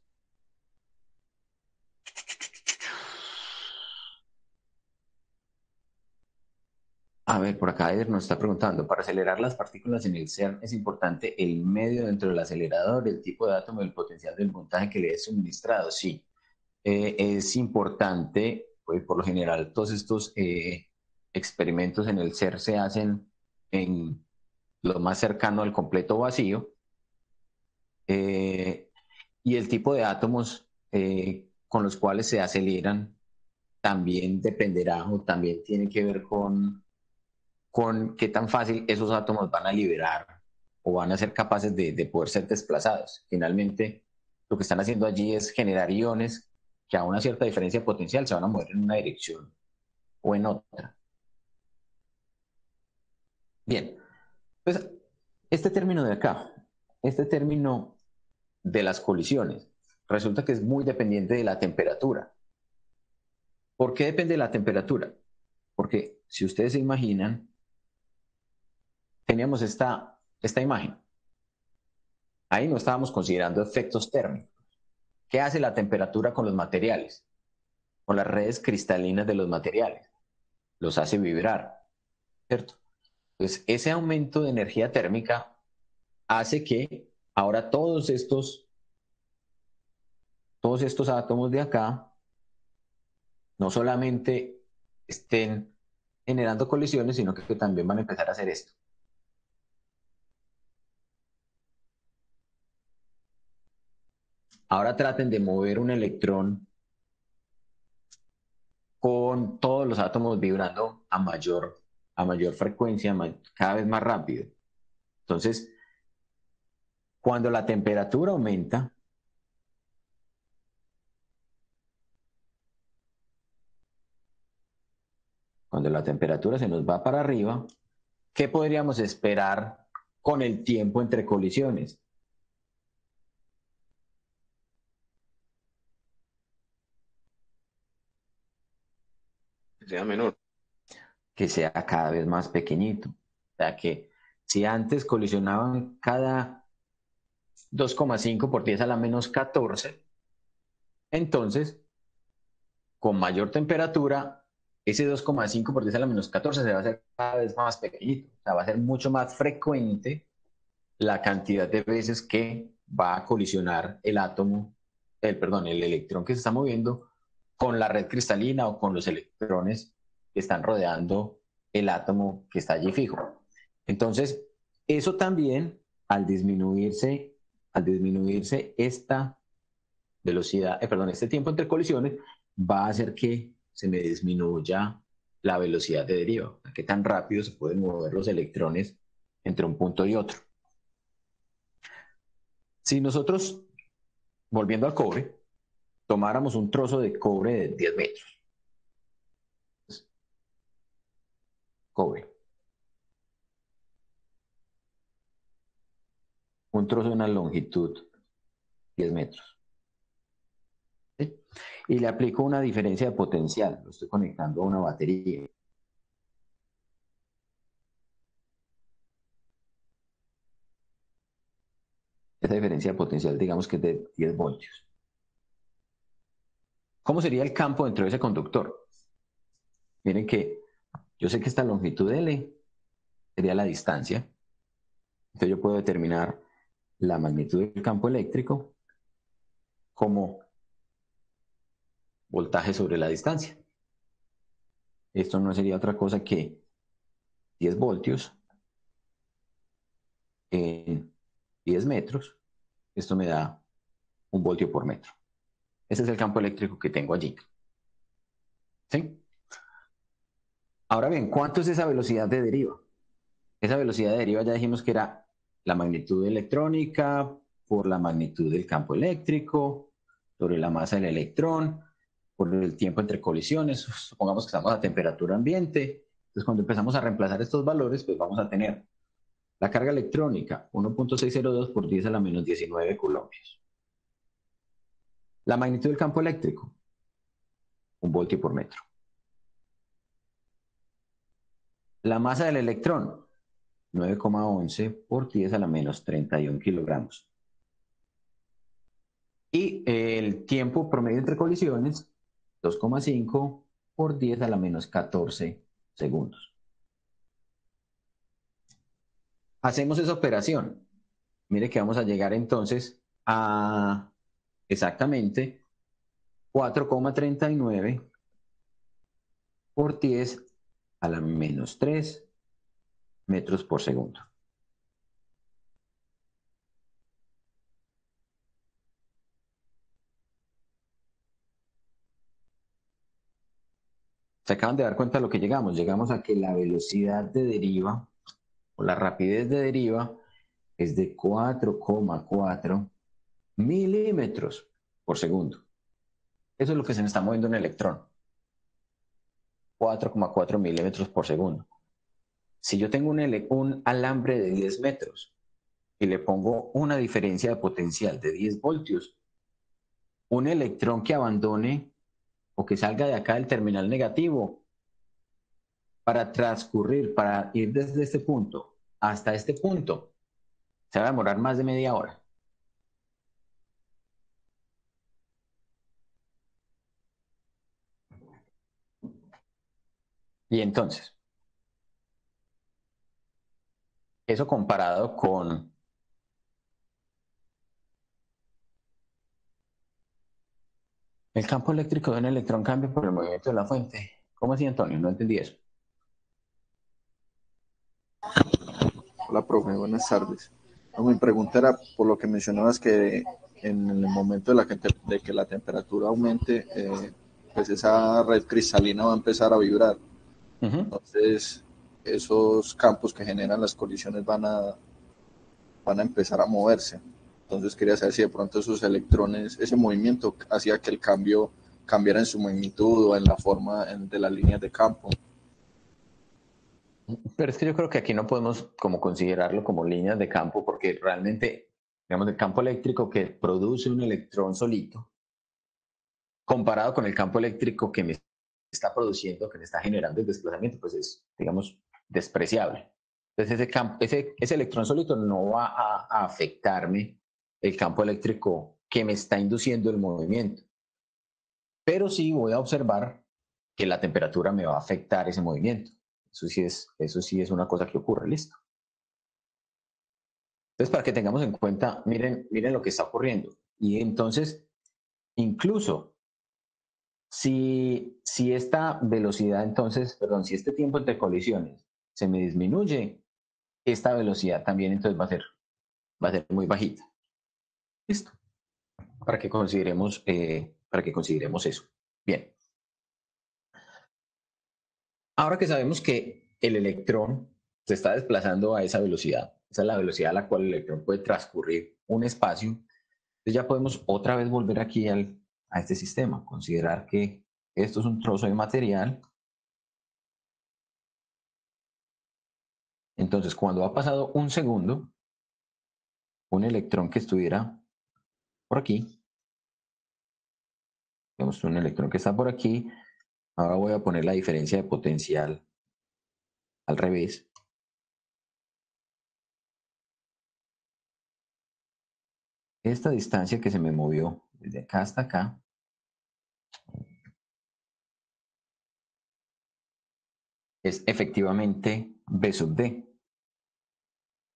A ver, por acá Eder nos está preguntando, para acelerar las partículas en el CERN es importante el medio dentro del acelerador, el tipo de átomo, el potencial del montaje que le es suministrado. Sí, es importante, pues por lo general todos estos experimentos en el CERN se hacen en lo más cercano al completo vacío, eh, y el tipo de átomos con los cuales se aceleran también dependerá o también tiene que ver con qué tan fácil esos átomos van a liberar o van a ser capaces de poder ser desplazados. Finalmente, lo que están haciendo allí es generar iones que a una cierta diferencia potencial se van a mover en una dirección o en otra. Bien, pues este término de acá, este término de las colisiones, resulta que es muy dependiente de la temperatura. ¿Por qué depende de la temperatura? Porque si ustedes se imaginan, teníamos esta imagen. Ahí no estábamos considerando efectos térmicos. ¿Qué hace la temperatura con los materiales? Con las redes cristalinas de los materiales. Los hace vibrar, ¿cierto? Entonces, ese aumento de energía térmica hace que ahora todos estos átomos de acá no solamente estén generando colisiones, sino que también van a empezar a hacer esto. Ahora traten de mover un electrón con todos los átomos vibrando a mayor frecuencia, cada vez más rápido. Entonces, cuando la temperatura aumenta, cuando la temperatura se nos va para arriba, ¿qué podríamos esperar con el tiempo entre colisiones? Que sea menor. que sea cada vez más pequeñito. O sea que si antes colisionaban cada 2,5 por 10 a la menos 14, entonces con mayor temperatura, ese 2,5 por 10 a la menos 14 se va a hacer cada vez más pequeñito. O sea, va a ser mucho más frecuente la cantidad de veces que va a colisionar el átomo, el electrón que se está moviendo con la red cristalina o con los electrones que están rodeando el átomo que está allí fijo. Entonces, eso también, al disminuirse esta velocidad, este tiempo entre colisiones, va a hacer que se me disminuya la velocidad de deriva, qué tan rápido se pueden mover los electrones entre un punto y otro. Si nosotros, volviendo al cobre, tomáramos un trozo de cobre de 10 metros, cobre, un trozo de una longitud 10 metros, ¿sí? Y le aplico una diferencia de potencial, lo estoy conectando a una batería. Esa diferencia de potencial, digamos que es de 10 voltios. ¿Cómo sería el campo dentro de ese conductor? Miren que yo sé que esta longitud L sería la distancia. Entonces yo puedo determinar la magnitud del campo eléctrico como voltaje sobre la distancia. Esto no sería otra cosa que 10 voltios en 10 metros. Esto me da 1 voltio por metro. Ese es el campo eléctrico que tengo allí. ¿Sí? Ahora bien, ¿cuánto es esa velocidad de deriva? Esa velocidad de deriva ya dijimos que era la magnitud electrónica por la magnitud del campo eléctrico, sobre la masa del electrón, por el tiempo entre colisiones. Supongamos que estamos a temperatura ambiente. Entonces, cuando empezamos a reemplazar estos valores, pues vamos a tener la carga electrónica, 1.602 por 10 a la menos 19 coulombs. La magnitud del campo eléctrico, 1 voltio por metro. La masa del electrón, 9,11 por 10 a la menos 31 kilogramos. Y el tiempo promedio entre colisiones, 2,5 por 10 a la menos 14 segundos. Hacemos esa operación. Mire que vamos a llegar entonces a exactamente 4,39 por 10 a la menos 3 metros por segundo. Se acaban de dar cuenta de lo que llegamos. Llegamos a que la velocidad de deriva o la rapidez de deriva es de 4,4 milímetros por segundo. Eso es lo que se me está moviendo un electrón. 4,4 milímetros por segundo. Si yo tengo un alambre de 10 metros y le pongo una diferencia de potencial de 10 voltios, un electrón que abandone o que salga de acá del terminal negativo para transcurrir, para ir desde este punto hasta este punto, se va a demorar más de media hora. Y entonces, eso comparado con el campo eléctrico de un electrón cambia por el movimiento de la fuente. ¿Cómo así, Antonio? No entendí eso. Hola, profe, buenas tardes. No, mi pregunta era por lo que mencionabas que en el momento de que la temperatura aumente, pues esa red cristalina va a empezar a vibrar. Entonces, esos campos que generan las colisiones van a empezar a moverse. Entonces, quería saber si de pronto esos electrones, ese movimiento hacía que el cambio cambiara en su magnitud o en la forma de las líneas de campo. Pero es que yo creo que aquí no podemos como considerarlo como líneas de campo porque realmente, digamos, el campo eléctrico que produce un electrón solito, comparado con el campo eléctrico que me está produciendo, que le está generando el desplazamiento, pues es, digamos, despreciable. Entonces ese electrón solito no va a afectarme el campo eléctrico que me está induciendo el movimiento. Pero sí voy a observar que la temperatura me va a afectar ese movimiento. Eso sí es una cosa que ocurre, listo. Entonces, para que tengamos en cuenta, miren lo que está ocurriendo. Y entonces, incluso si esta velocidad, entonces, perdón, si este tiempo entre colisiones se me disminuye, esta velocidad también entonces va a ser muy bajita. Listo. Para que consideremos eso. Bien. Ahora que sabemos que el electrón se está desplazando a esa velocidad, esa es la velocidad a la cual el electrón puede transcurrir un espacio, entonces ya podemos otra vez volver aquí a este sistema, considerar que esto es un trozo de material. Entonces, cuando ha pasado un segundo, un electrón que estuviera por aquí, vemos un electrón que está por aquí, ahora voy a poner la diferencia de potencial al revés. Esta distancia que se me movió desde acá hasta acá es efectivamente B sub D.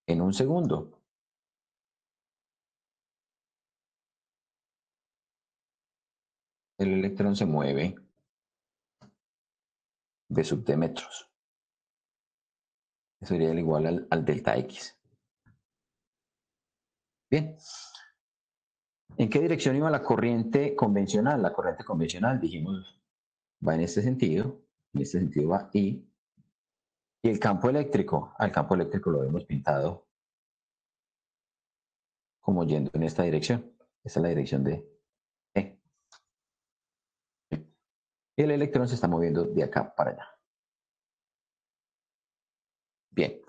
En un segundo, el electrón se mueve B sub D metros. Eso sería igual al delta X. Bien. ¿En qué dirección iba la corriente convencional? La corriente convencional, dijimos, va en este sentido va I. Y el campo eléctrico, al campo eléctrico lo hemos pintado como yendo en esta dirección. Esta es la dirección de E. Y el electrón se está moviendo de acá para allá. Bien.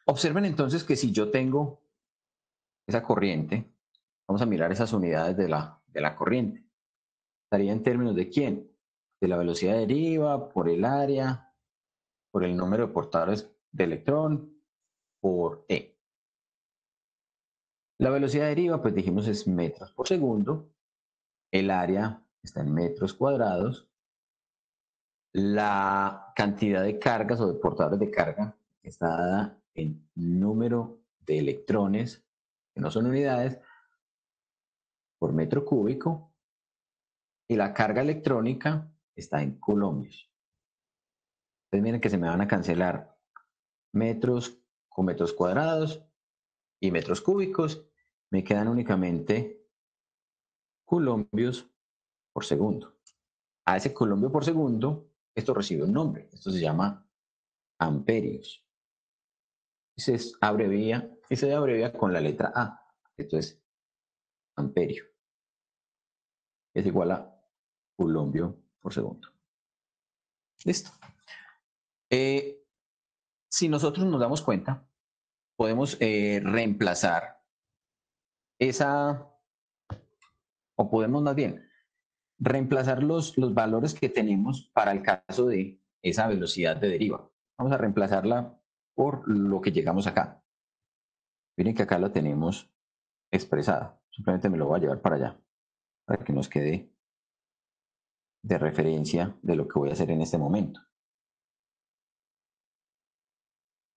Observen entonces que si yo tengo esa corriente, vamos a mirar esas unidades de la corriente. Estaría en términos de quién? De la velocidad de deriva, por el área, por el número de portadores de electrón, por E. La velocidad de deriva, pues dijimos es metros por segundo. El área está en metros cuadrados. La cantidad de cargas o de portadores de carga está dada en número de electrones, que no son unidades, por metro cúbico. Y la carga electrónica está en coulombs. Entonces miren que se me van a cancelar metros con metros cuadrados y metros cúbicos. Me quedan únicamente coulombios por segundo. A ese coulombio por segundo, esto recibe un nombre. Esto se llama amperios. Y se abrevia con la letra A. Esto es amperio. Es igual a coulombio por segundo. Listo. Si nosotros nos damos cuenta, podemos reemplazar o podemos más bien reemplazar los valores que tenemos para el caso de esa velocidad de deriva. Vamos a reemplazarla por lo que llegamos acá. Miren que acá la tenemos expresada. Simplemente me lo voy a llevar para allá, para que nos quede de referencia de lo que voy a hacer en este momento.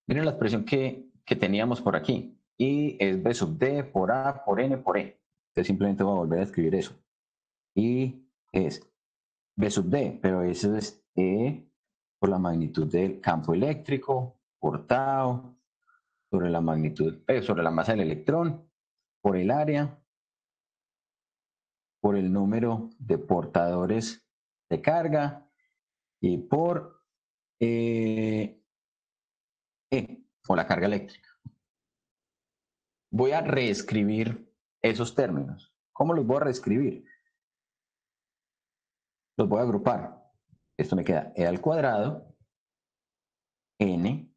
Miren la expresión que teníamos por aquí. Y es B sub D por A por N por E. Entonces simplemente voy a volver a escribir eso. Y es B sub D, pero eso es E por la magnitud del campo eléctrico, por tau, sobre la magnitud, sobre la masa del electrón, por el área, por el número de portadores de carga y por o la carga eléctrica. Voy a reescribir esos términos. ¿Cómo los voy a reescribir? Los voy a agrupar. Esto me queda E al cuadrado, N,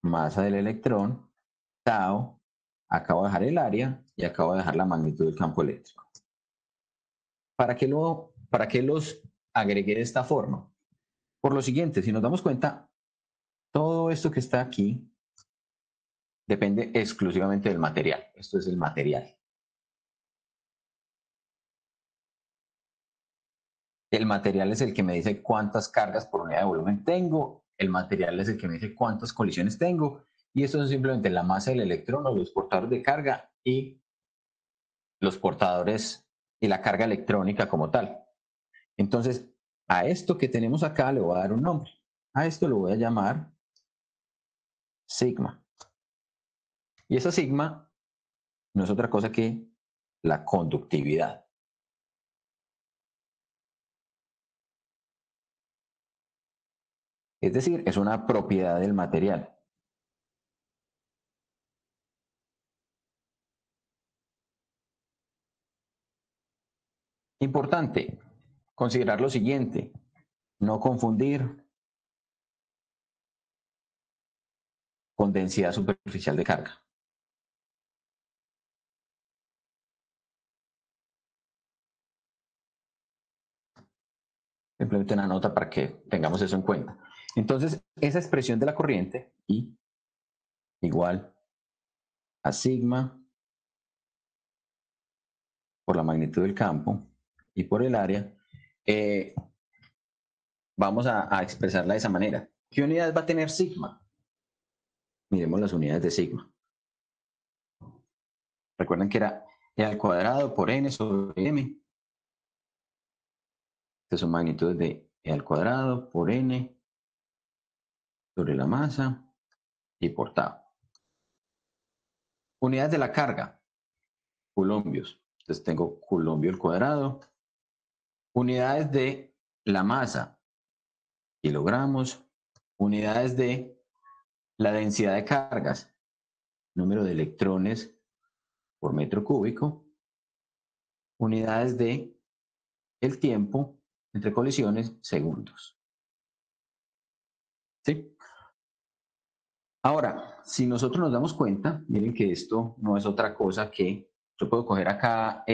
masa del electrón, tau, acabo de dejar el área y acabo de dejar la magnitud del campo eléctrico. ¿Para qué lo ¿Para qué los agregué de esta forma? Por lo siguiente, si nos damos cuenta, todo esto que está aquí depende exclusivamente del material. Esto es el material. El material es el que me dice cuántas cargas por unidad de volumen tengo. El material es el que me dice cuántas colisiones tengo. Y esto es simplemente la masa del electrón o los portadores de carga y los portadores y la carga electrónica como tal. Entonces, a esto que tenemos acá le voy a dar un nombre. A esto lo voy a llamar sigma. Y esa sigma no es otra cosa que la conductividad. Es decir, es una propiedad del material. Importante considerar lo siguiente, no confundir con densidad superficial de carga. Simplemente una nota para que tengamos eso en cuenta. Entonces, esa expresión de la corriente, I igual a sigma por la magnitud del campo y por el área, vamos a expresarla de esa manera. ¿Qué unidad va a tener sigma? Miremos las unidades de sigma. Recuerden que era E al cuadrado por N sobre M. Estas son magnitudes de E al cuadrado por N sobre la masa y por tau. Unidades de la carga, coulombios. Entonces tengo coulombio al cuadrado. Unidades de la masa, kilogramos. Unidades de la densidad de cargas, número de electrones por metro cúbico. Unidades de el tiempo entre colisiones, segundos. ¿Sí? Ahora, si nosotros nos damos cuenta, miren que esto no es otra cosa que, yo puedo coger acá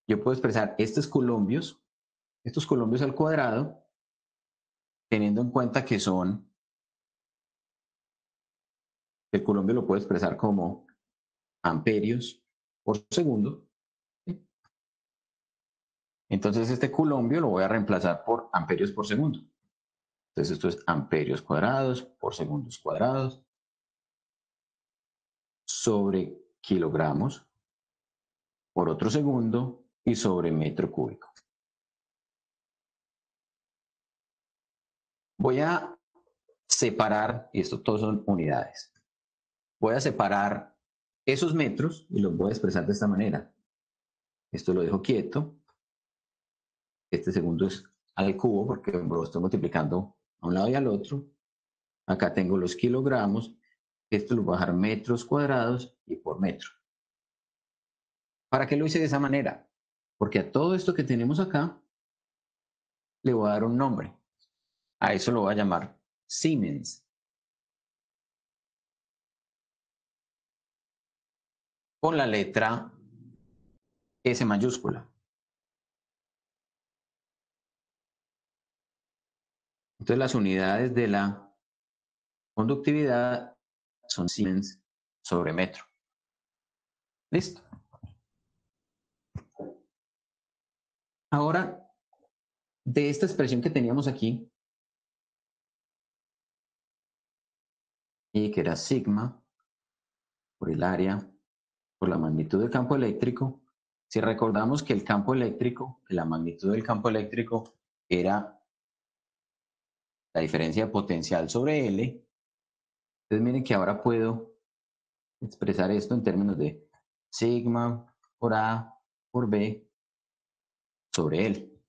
yo puedo expresar estos colombios al cuadrado, teniendo en cuenta que el colombio lo puedo expresar como amperios por segundo. ¿Sí? Entonces este colombio lo voy a reemplazar por amperios por segundo. Entonces esto es amperios cuadrados por segundos cuadrados sobre kilogramos por otro segundo y sobre metro cúbico. Voy a separar, y esto todos son unidades, voy a separar esos metros y los voy a expresar de esta manera. Esto lo dejo quieto. Este segundo es al cubo porque lo estoy multiplicando a un lado y al otro. Acá tengo los kilogramos. Esto lo voy a dejar metros cuadrados y por metro. ¿Para qué lo hice de esa manera? Porque a todo esto que tenemos acá le voy a dar un nombre. A eso lo voy a llamar Siemens. Con la letra S mayúscula. Entonces las unidades de la conductividad son Siemens sobre metro. ¿Listo? Ahora, de esta expresión que teníamos aquí, y que era sigma por el área, por la magnitud del campo eléctrico, si recordamos que el campo eléctrico, que la magnitud del campo eléctrico era la diferencia de potencial sobre L, entonces miren que ahora puedo expresar esto en términos de sigma por A por B sobre L.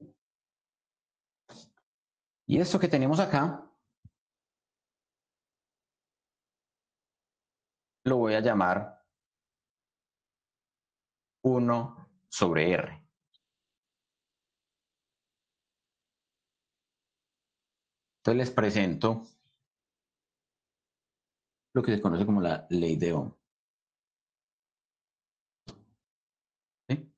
Y esto que tenemos acá, lo voy a llamar 1 sobre R. Entonces les presento lo que se conoce como la ley de Ohm. ¿Sí?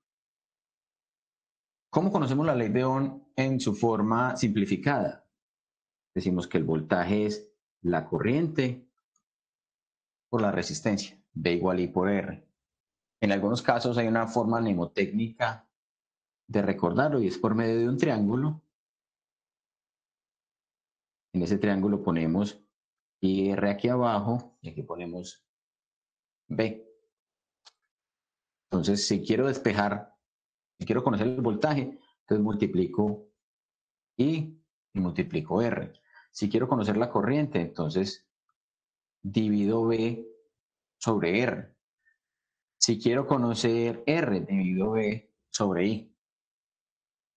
¿Cómo conocemos la ley de Ohm en su forma simplificada? Decimos que el voltaje es la corriente por la resistencia, V igual I por R. En algunos casos hay una forma mnemotécnica de recordarlo y es por medio de un triángulo. En ese triángulo ponemos IR aquí abajo y aquí ponemos V. Entonces, si quiero conocer el voltaje, entonces multiplico I y multiplico R. Si quiero conocer la corriente, entonces divido V sobre R. Si quiero conocer R, divido V sobre I.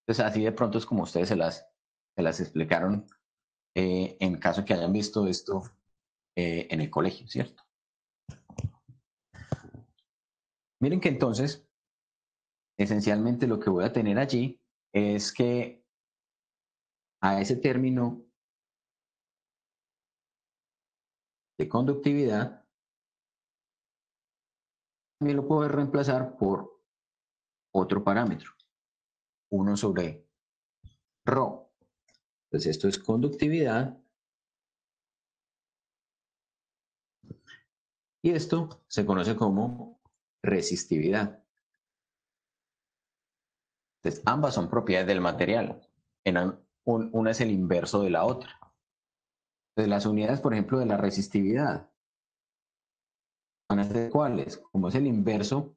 Entonces, así de pronto es como ustedes se las explicaron en caso que hayan visto esto en el colegio, ¿cierto? Miren que entonces, esencialmente lo que voy a tener allí es que a ese término de conductividad también lo puedo reemplazar por otro parámetro, 1 sobre ρ. Entonces esto es conductividad y esto se conoce como resistividad. Entonces ambas son propiedades del material. Una es el inverso de la otra. Entonces las unidades, por ejemplo, de la resistividad van a ser cuáles. Como es el inverso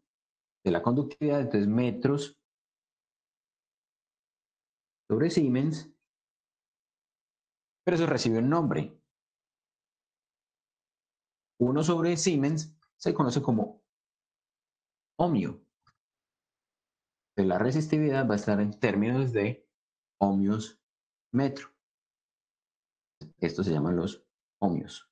de la conductividad, entonces metros sobre Siemens, pero eso recibe un nombre. 1 sobre Siemens se conoce como ohmio. Entonces la resistividad va a estar en términos de ohmios metro. Estos se llaman los ohmios.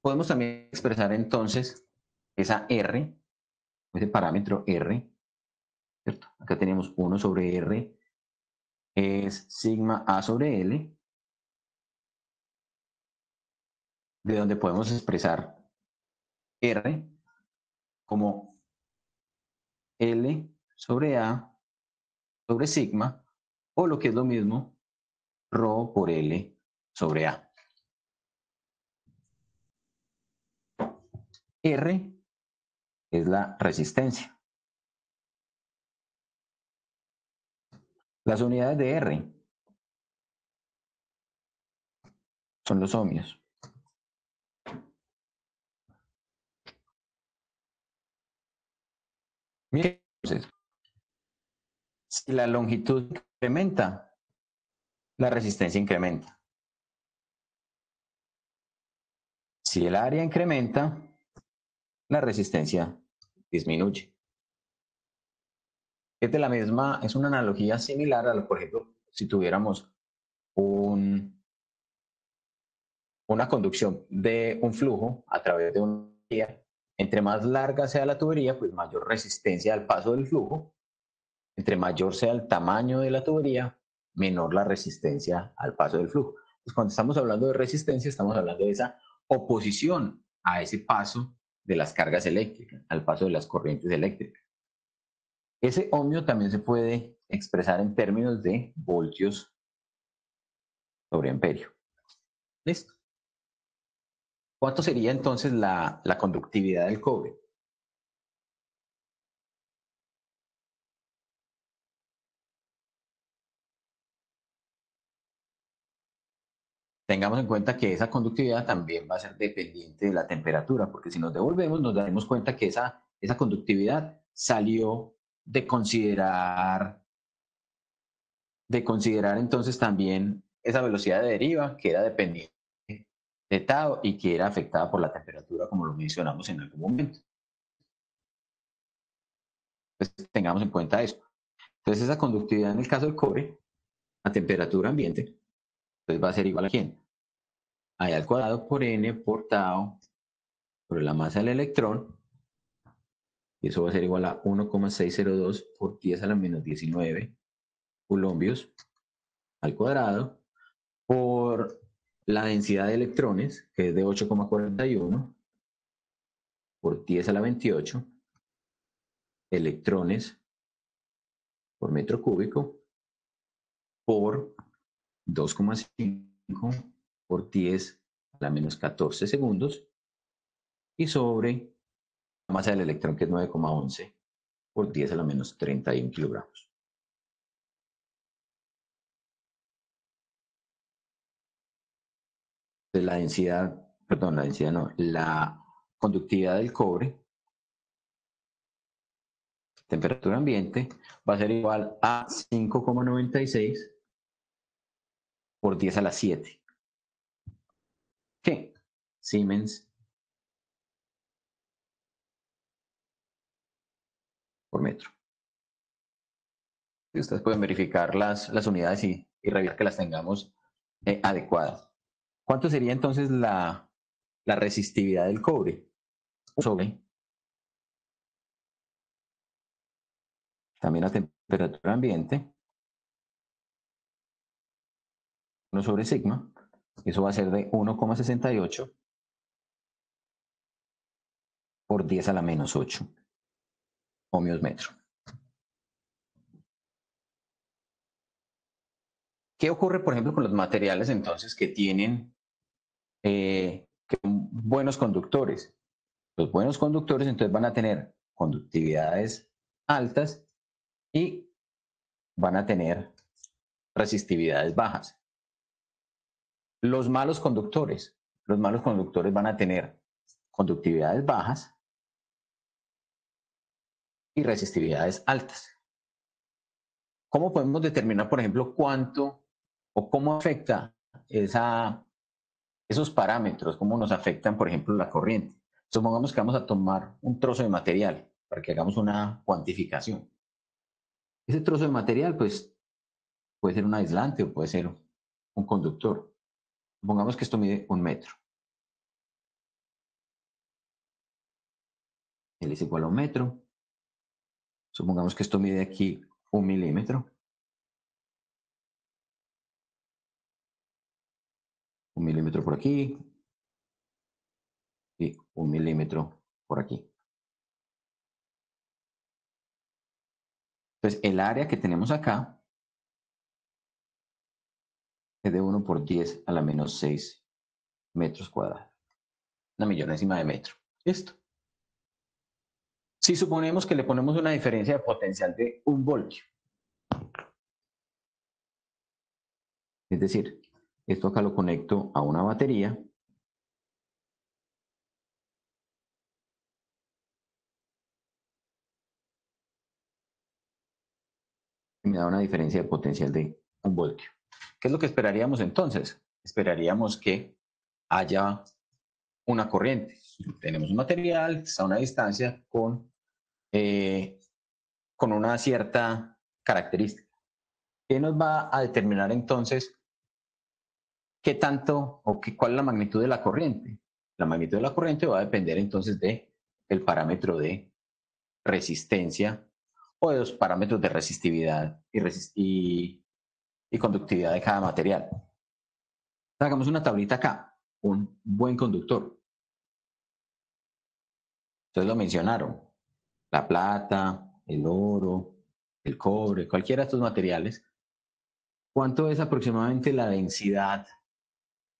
Podemos también expresar entonces esa R, ese parámetro R, ¿cierto? Acá tenemos 1 sobre R, es sigma A sobre L, de donde podemos expresar R como L sobre A sobre sigma, o lo que es lo mismo, ρ por L sobre A. R es la resistencia. Las unidades de R son los ohmios. Miren, entonces, si la longitud incrementa, la resistencia incrementa. Si el área incrementa, la resistencia disminuye. Es de la misma, es una analogía similar a, por ejemplo, si tuviéramos una conducción de un flujo a través de una tubería. Entre más larga sea la tubería, pues mayor resistencia al paso del flujo. Entre mayor sea el tamaño de la tubería, menor la resistencia al paso del flujo. Pues cuando estamos hablando de resistencia, estamos hablando de esa oposición a ese paso de las cargas eléctricas, al paso de las corrientes eléctricas. Ese ohmio también se puede expresar en términos de voltios sobre amperio. ¿Listo? ¿Cuánto sería entonces la conductividad del cobre? Tengamos en cuenta que esa conductividad también va a ser dependiente de la temperatura, porque si nos devolvemos nos daremos cuenta que esa conductividad salió de considerar entonces también esa velocidad de deriva que era dependiente de tau y que era afectada por la temperatura, como lo mencionamos en algún momento. Entonces tengamos en cuenta eso. Entonces esa conductividad en el caso del cobre a temperatura ambiente, entonces va a ser igual a ¿quién? A al cuadrado por n por tau sobre la masa del electrón, y eso va a ser igual a 1,602 por 10 a la menos 19 coulombios al cuadrado por la densidad de electrones, que es de 8,41, por 10 a la 28 electrones por metro cúbico por 2,5 por 10 a la menos 14 segundos y sobre la masa del electrón, que es 9,11 por 10 a la menos 31 kilogramos. Entonces, la densidad, perdón, la densidad no, la conductividad del cobre, temperatura ambiente, va a ser igual a 5,96 por 10 a la 7. ¿Qué? Siemens por metro. Y ustedes pueden verificar las unidades y revisar que las tengamos adecuadas. ¿Cuánto sería entonces la resistividad del cobre? Sobre también la temperatura ambiente, 1 sobre sigma, eso va a ser de 1,68 por 10 a la menos 8 ohmios metro. ¿Qué ocurre, por ejemplo, con los materiales entonces que tienen buenos conductores? Los buenos conductores entonces van a tener conductividades altas y van a tener resistividades bajas. Los malos conductores van a tener conductividades bajas y resistividades altas. ¿Cómo podemos determinar, por ejemplo, cuánto o cómo afecta esos parámetros, cómo nos afectan, por ejemplo, la corriente? Supongamos que vamos a tomar un trozo de material para que hagamos una cuantificación. Ese trozo de material, pues, puede ser un aislante o puede ser un conductor. Supongamos que esto mide 1 metro. L es igual a 1 metro. Supongamos que esto mide aquí 1 milímetro. 1 milímetro por aquí y 1 milímetro por aquí. Entonces, el área que tenemos acá es de 1 por 10 a la menos 6 metros cuadrados. 1 millonésima de metro. ¿Listo? Si suponemos que le ponemos una diferencia de potencial de 1 voltio, es decir, esto acá lo conecto a una batería. Y me da una diferencia de potencial de 1 voltio. ¿Qué es lo que esperaríamos entonces? Esperaríamos que haya una corriente. Tenemos un material que está a una distancia con una cierta característica. ¿Qué nos va a determinar entonces qué tanto o cuál es la magnitud de la corriente? La magnitud de la corriente va a depender entonces del parámetro de resistencia o de los parámetros de resistividad y conductividad de cada material. Hagamos una tablita acá, un buen conductor. Ustedes lo mencionaron, la plata, el oro, el cobre, cualquiera de estos materiales. ¿Cuánto es aproximadamente la densidad,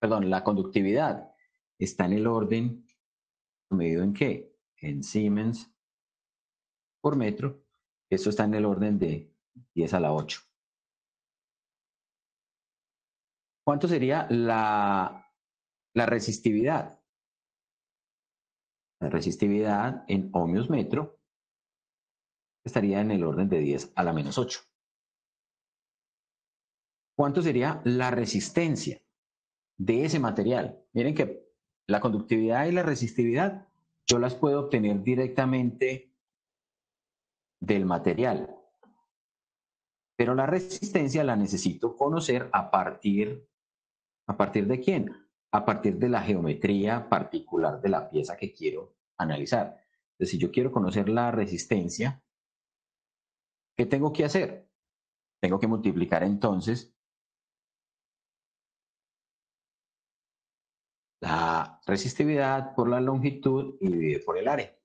perdón, la conductividad? Está en el orden, ¿medido en qué? En Siemens por metro. Esto está en el orden de 10 a la 8. ¿Cuánto sería la resistividad? La resistividad en ohmios metro estaría en el orden de 10 a la menos 8. ¿Cuánto sería la resistencia de ese material? Miren que la conductividad y la resistividad yo las puedo obtener directamente del material, pero la resistencia la necesito conocer ¿a partir de quién? A partir de la geometría particular de la pieza que quiero analizar. Entonces, si yo quiero conocer la resistencia, ¿qué tengo que hacer? Tengo que multiplicar entonces la resistividad por la longitud y dividido por el área.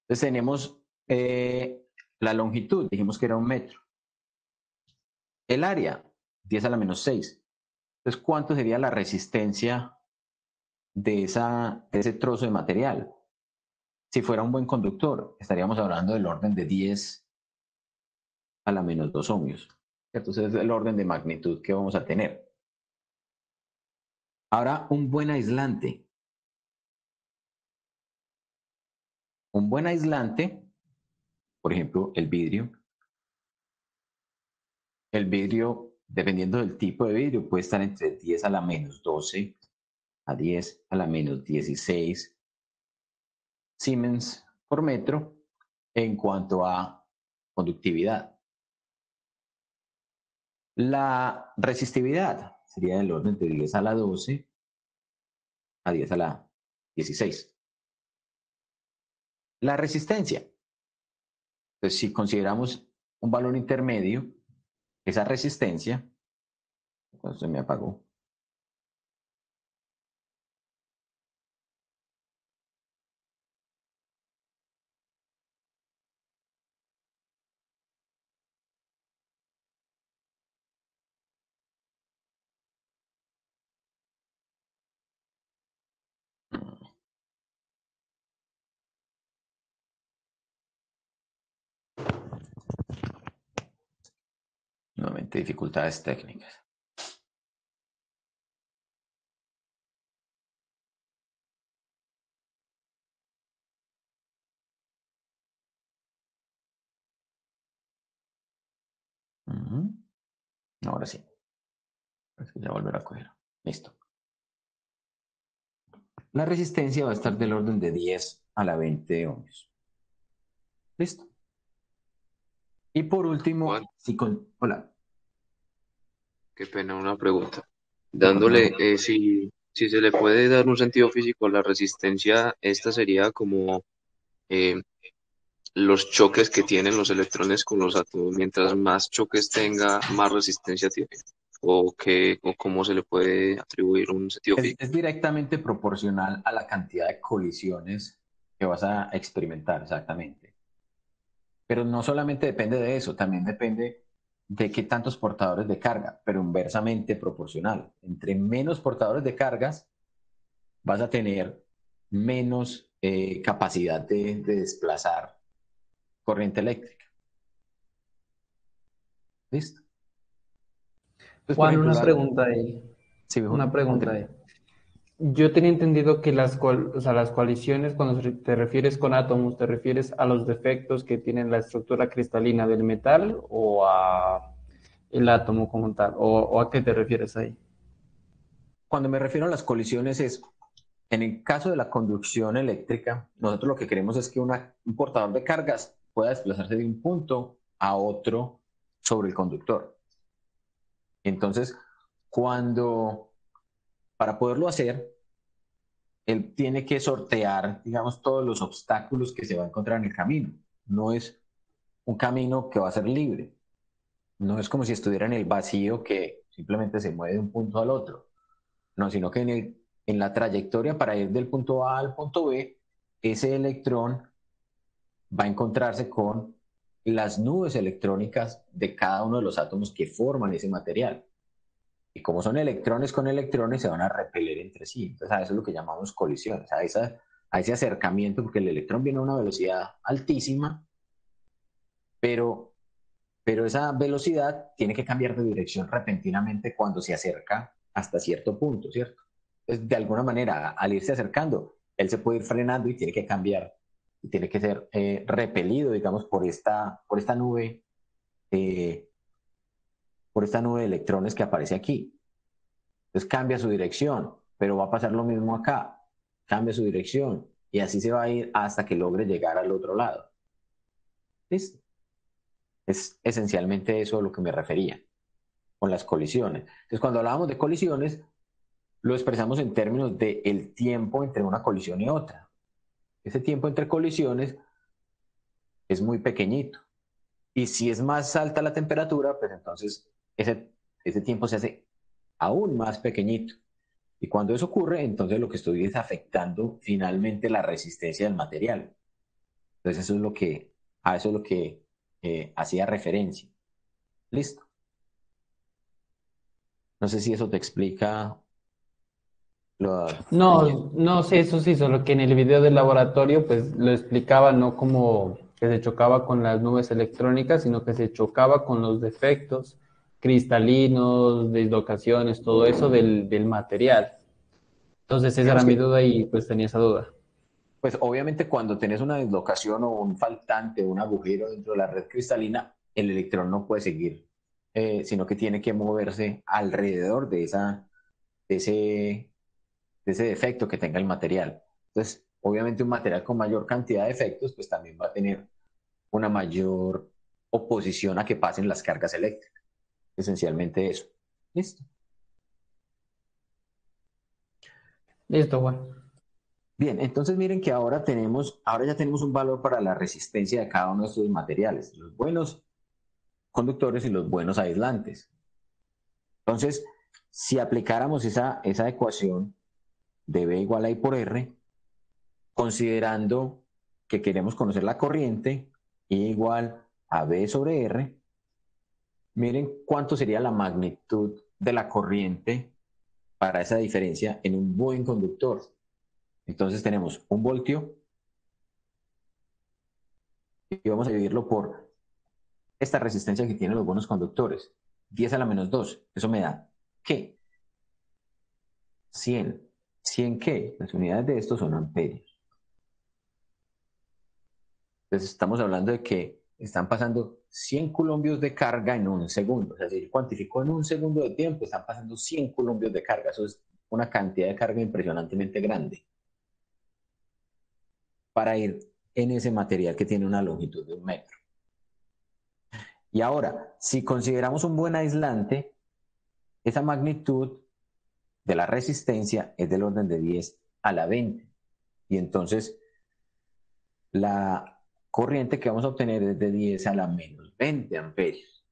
Entonces tenemos la longitud, dijimos que era 1 metro. El área, 10 a la menos 6. Entonces, ¿cuánto sería la resistencia de ese trozo de material? Si fuera un buen conductor, estaríamos hablando del orden de 10 a la menos 2 ohmios. Entonces, es el orden de magnitud que vamos a tener. Ahora, un buen aislante. Un buen aislante, por ejemplo, el vidrio. El vidrio, dependiendo del tipo de vidrio, puede estar entre 10 a la menos 12 a 10 a la menos 16 Siemens por metro en cuanto a conductividad. La resistividad sería del orden de 10 a la 12 a 10 a la 16. La resistencia. Entonces, si consideramos un valor intermedio, esa resistencia, entonces me apagó. Nuevamente dificultades técnicas. Ahora sí. Ya volver a coger. Listo. La resistencia va a estar del orden de 10 a la 20 ohmios. Listo. Y por último, Juan, hola. qué pena, una pregunta. Dándole, si se le puede dar un sentido físico a la resistencia, esta sería como eh, los choques que tienen los electrones con los átomos. Mientras más choques tenga, más resistencia tiene. O cómo se le puede atribuir un sentido físico. Es directamente proporcional a la cantidad de colisiones que vas a experimentar, exactamente. Pero no solamente depende de eso, también depende de qué tantos portadores de carga, pero inversamente proporcional. Entre menos portadores de cargas, vas a tener menos capacidad de desplazar corriente eléctrica. ¿Listo? Entonces, por Juan, ejemplo, una pregunta ahí. sí, Una pregunta continúa. ahí. Yo tenía entendido que o sea, las coaliciones, cuando te refieres con átomos, ¿te refieres a los defectos que tiene la estructura cristalina del metal o a el átomo como tal? O a qué te refieres ahí? Cuando me refiero a las colisiones es, en el caso de la conducción eléctrica, nosotros lo que queremos es que un portador de cargas pueda desplazarse de un punto a otro sobre el conductor. Entonces, para poderlo hacer, él tiene que sortear, digamos, todos los obstáculos que se va a encontrar en el camino. No es un camino que va a ser libre. No es como si estuviera en el vacío que simplemente se mueve de un punto al otro. No, sino que en la trayectoria para ir del punto A al punto B, ese electrón va a encontrarse con las nubes electrónicas de cada uno de los átomos que forman ese material. Y como son electrones con electrones, se van a repeler entre sí. Entonces, a eso es lo que llamamos colisiones, a ese acercamiento, porque el electrón viene a una velocidad altísima, pero esa velocidad tiene que cambiar de dirección repentinamente cuando se acerca hasta cierto punto, ¿cierto? Entonces, de alguna manera, al irse acercando, él se puede ir frenando y tiene que cambiar, y tiene que ser repelido, digamos, por esta nube de electrones que aparece aquí. Entonces cambia su dirección, pero va a pasar lo mismo acá. Cambia su dirección y así se va a ir hasta que logre llegar al otro lado. ¿Listo? Es esencialmente eso a lo que me refería con las colisiones. Entonces, cuando hablábamos de colisiones, lo expresamos en términos del tiempo entre una colisión y otra. Ese tiempo entre colisiones es muy pequeñito. Y si es más alta la temperatura, pues entonces ese tiempo se hace aún más pequeñito. Y cuando eso ocurre, entonces lo que estoy es afectando finalmente la resistencia del material. Entonces eso es lo que, a eso es lo que hacía referencia. Listo. No sé si eso te explica lo... No, no, sí, eso sí, solo que en el video del laboratorio pues lo explicaba no como que se chocaba con las nubes electrónicas, sino que se chocaba con los defectos cristalinos, dislocaciones, todo eso del material. Entonces esa era Digamos mi que, duda y pues tenía esa duda. pues obviamente cuando tenés una dislocación o un faltante, un agujero dentro de la red cristalina, el electrón no puede seguir, sino que tiene que moverse alrededor de ese, de ese defecto que tenga el material. Entonces, obviamente un material con mayor cantidad de efectos, pues también va a tener una mayor oposición a que pasen las cargas eléctricas. Esencialmente eso. Listo. Listo, Juan. Bien, entonces miren que ahora ya tenemos un valor para la resistencia de cada uno de estos materiales, los buenos conductores y los buenos aislantes. Entonces, si aplicáramos esa ecuación de B igual a I por R, considerando que queremos conocer la corriente, I igual a B sobre R, miren cuánto sería la magnitud de la corriente para esa diferencia en un buen conductor. Entonces tenemos 1 voltio y vamos a dividirlo por esta resistencia que tienen los buenos conductores. 10 a la menos 2. Eso me da, ¿qué? 100. ¿100 qué? Las unidades de estos son amperios. Entonces estamos hablando de que están pasando 100 columpios de carga en un segundo. O sea, si cuantificó en un segundo de tiempo, están pasando 100 columpios de carga. Eso es una cantidad de carga impresionantemente grande para ir en ese material que tiene una longitud de 1 metro. Y ahora, si consideramos un buen aislante, esa magnitud de la resistencia es del orden de 10 a la 20. Y entonces la corriente que vamos a obtener es de 10 a la menos 20 amperios.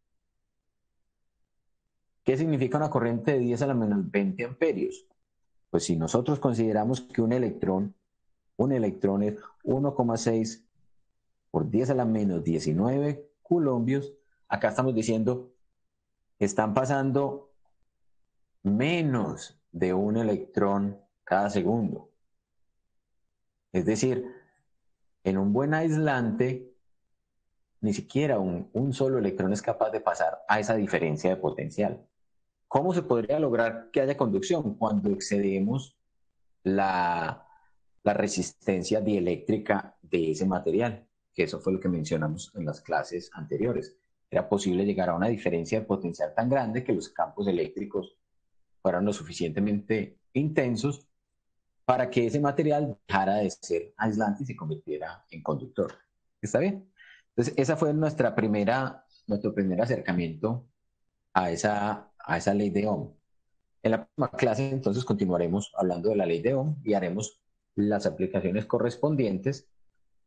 ¿Qué significa una corriente de 10 a la menos 20 amperios? Pues si nosotros consideramos que un electrón es 1,6 por 10 a la menos 19 coulombios, acá estamos diciendo están pasando menos de un electrón cada segundo. Es decir, en un buen aislante, ni siquiera un solo electrón es capaz de pasar a esa diferencia de potencial. ¿Cómo se podría lograr que haya conducción? Cuando excedemos la resistencia dieléctrica de ese material, que eso fue lo que mencionamos en las clases anteriores. Era posible llegar a una diferencia de potencial tan grande que los campos eléctricos fueran lo suficientemente intensos para que ese material dejara de ser aislante y se convirtiera en conductor. ¿Está bien? Entonces, esa fue nuestro primer acercamiento a esa ley de Ohm. En la próxima clase, entonces, continuaremos hablando de la ley de Ohm y haremos las aplicaciones correspondientes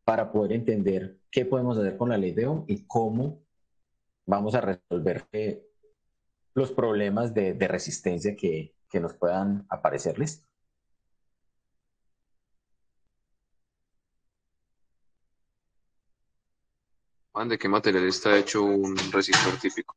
para poder entender qué podemos hacer con la ley de Ohm y cómo vamos a resolver los problemas de resistencia que nos puedan aparecerles. Juan, ¿de qué material está hecho un resistor típico?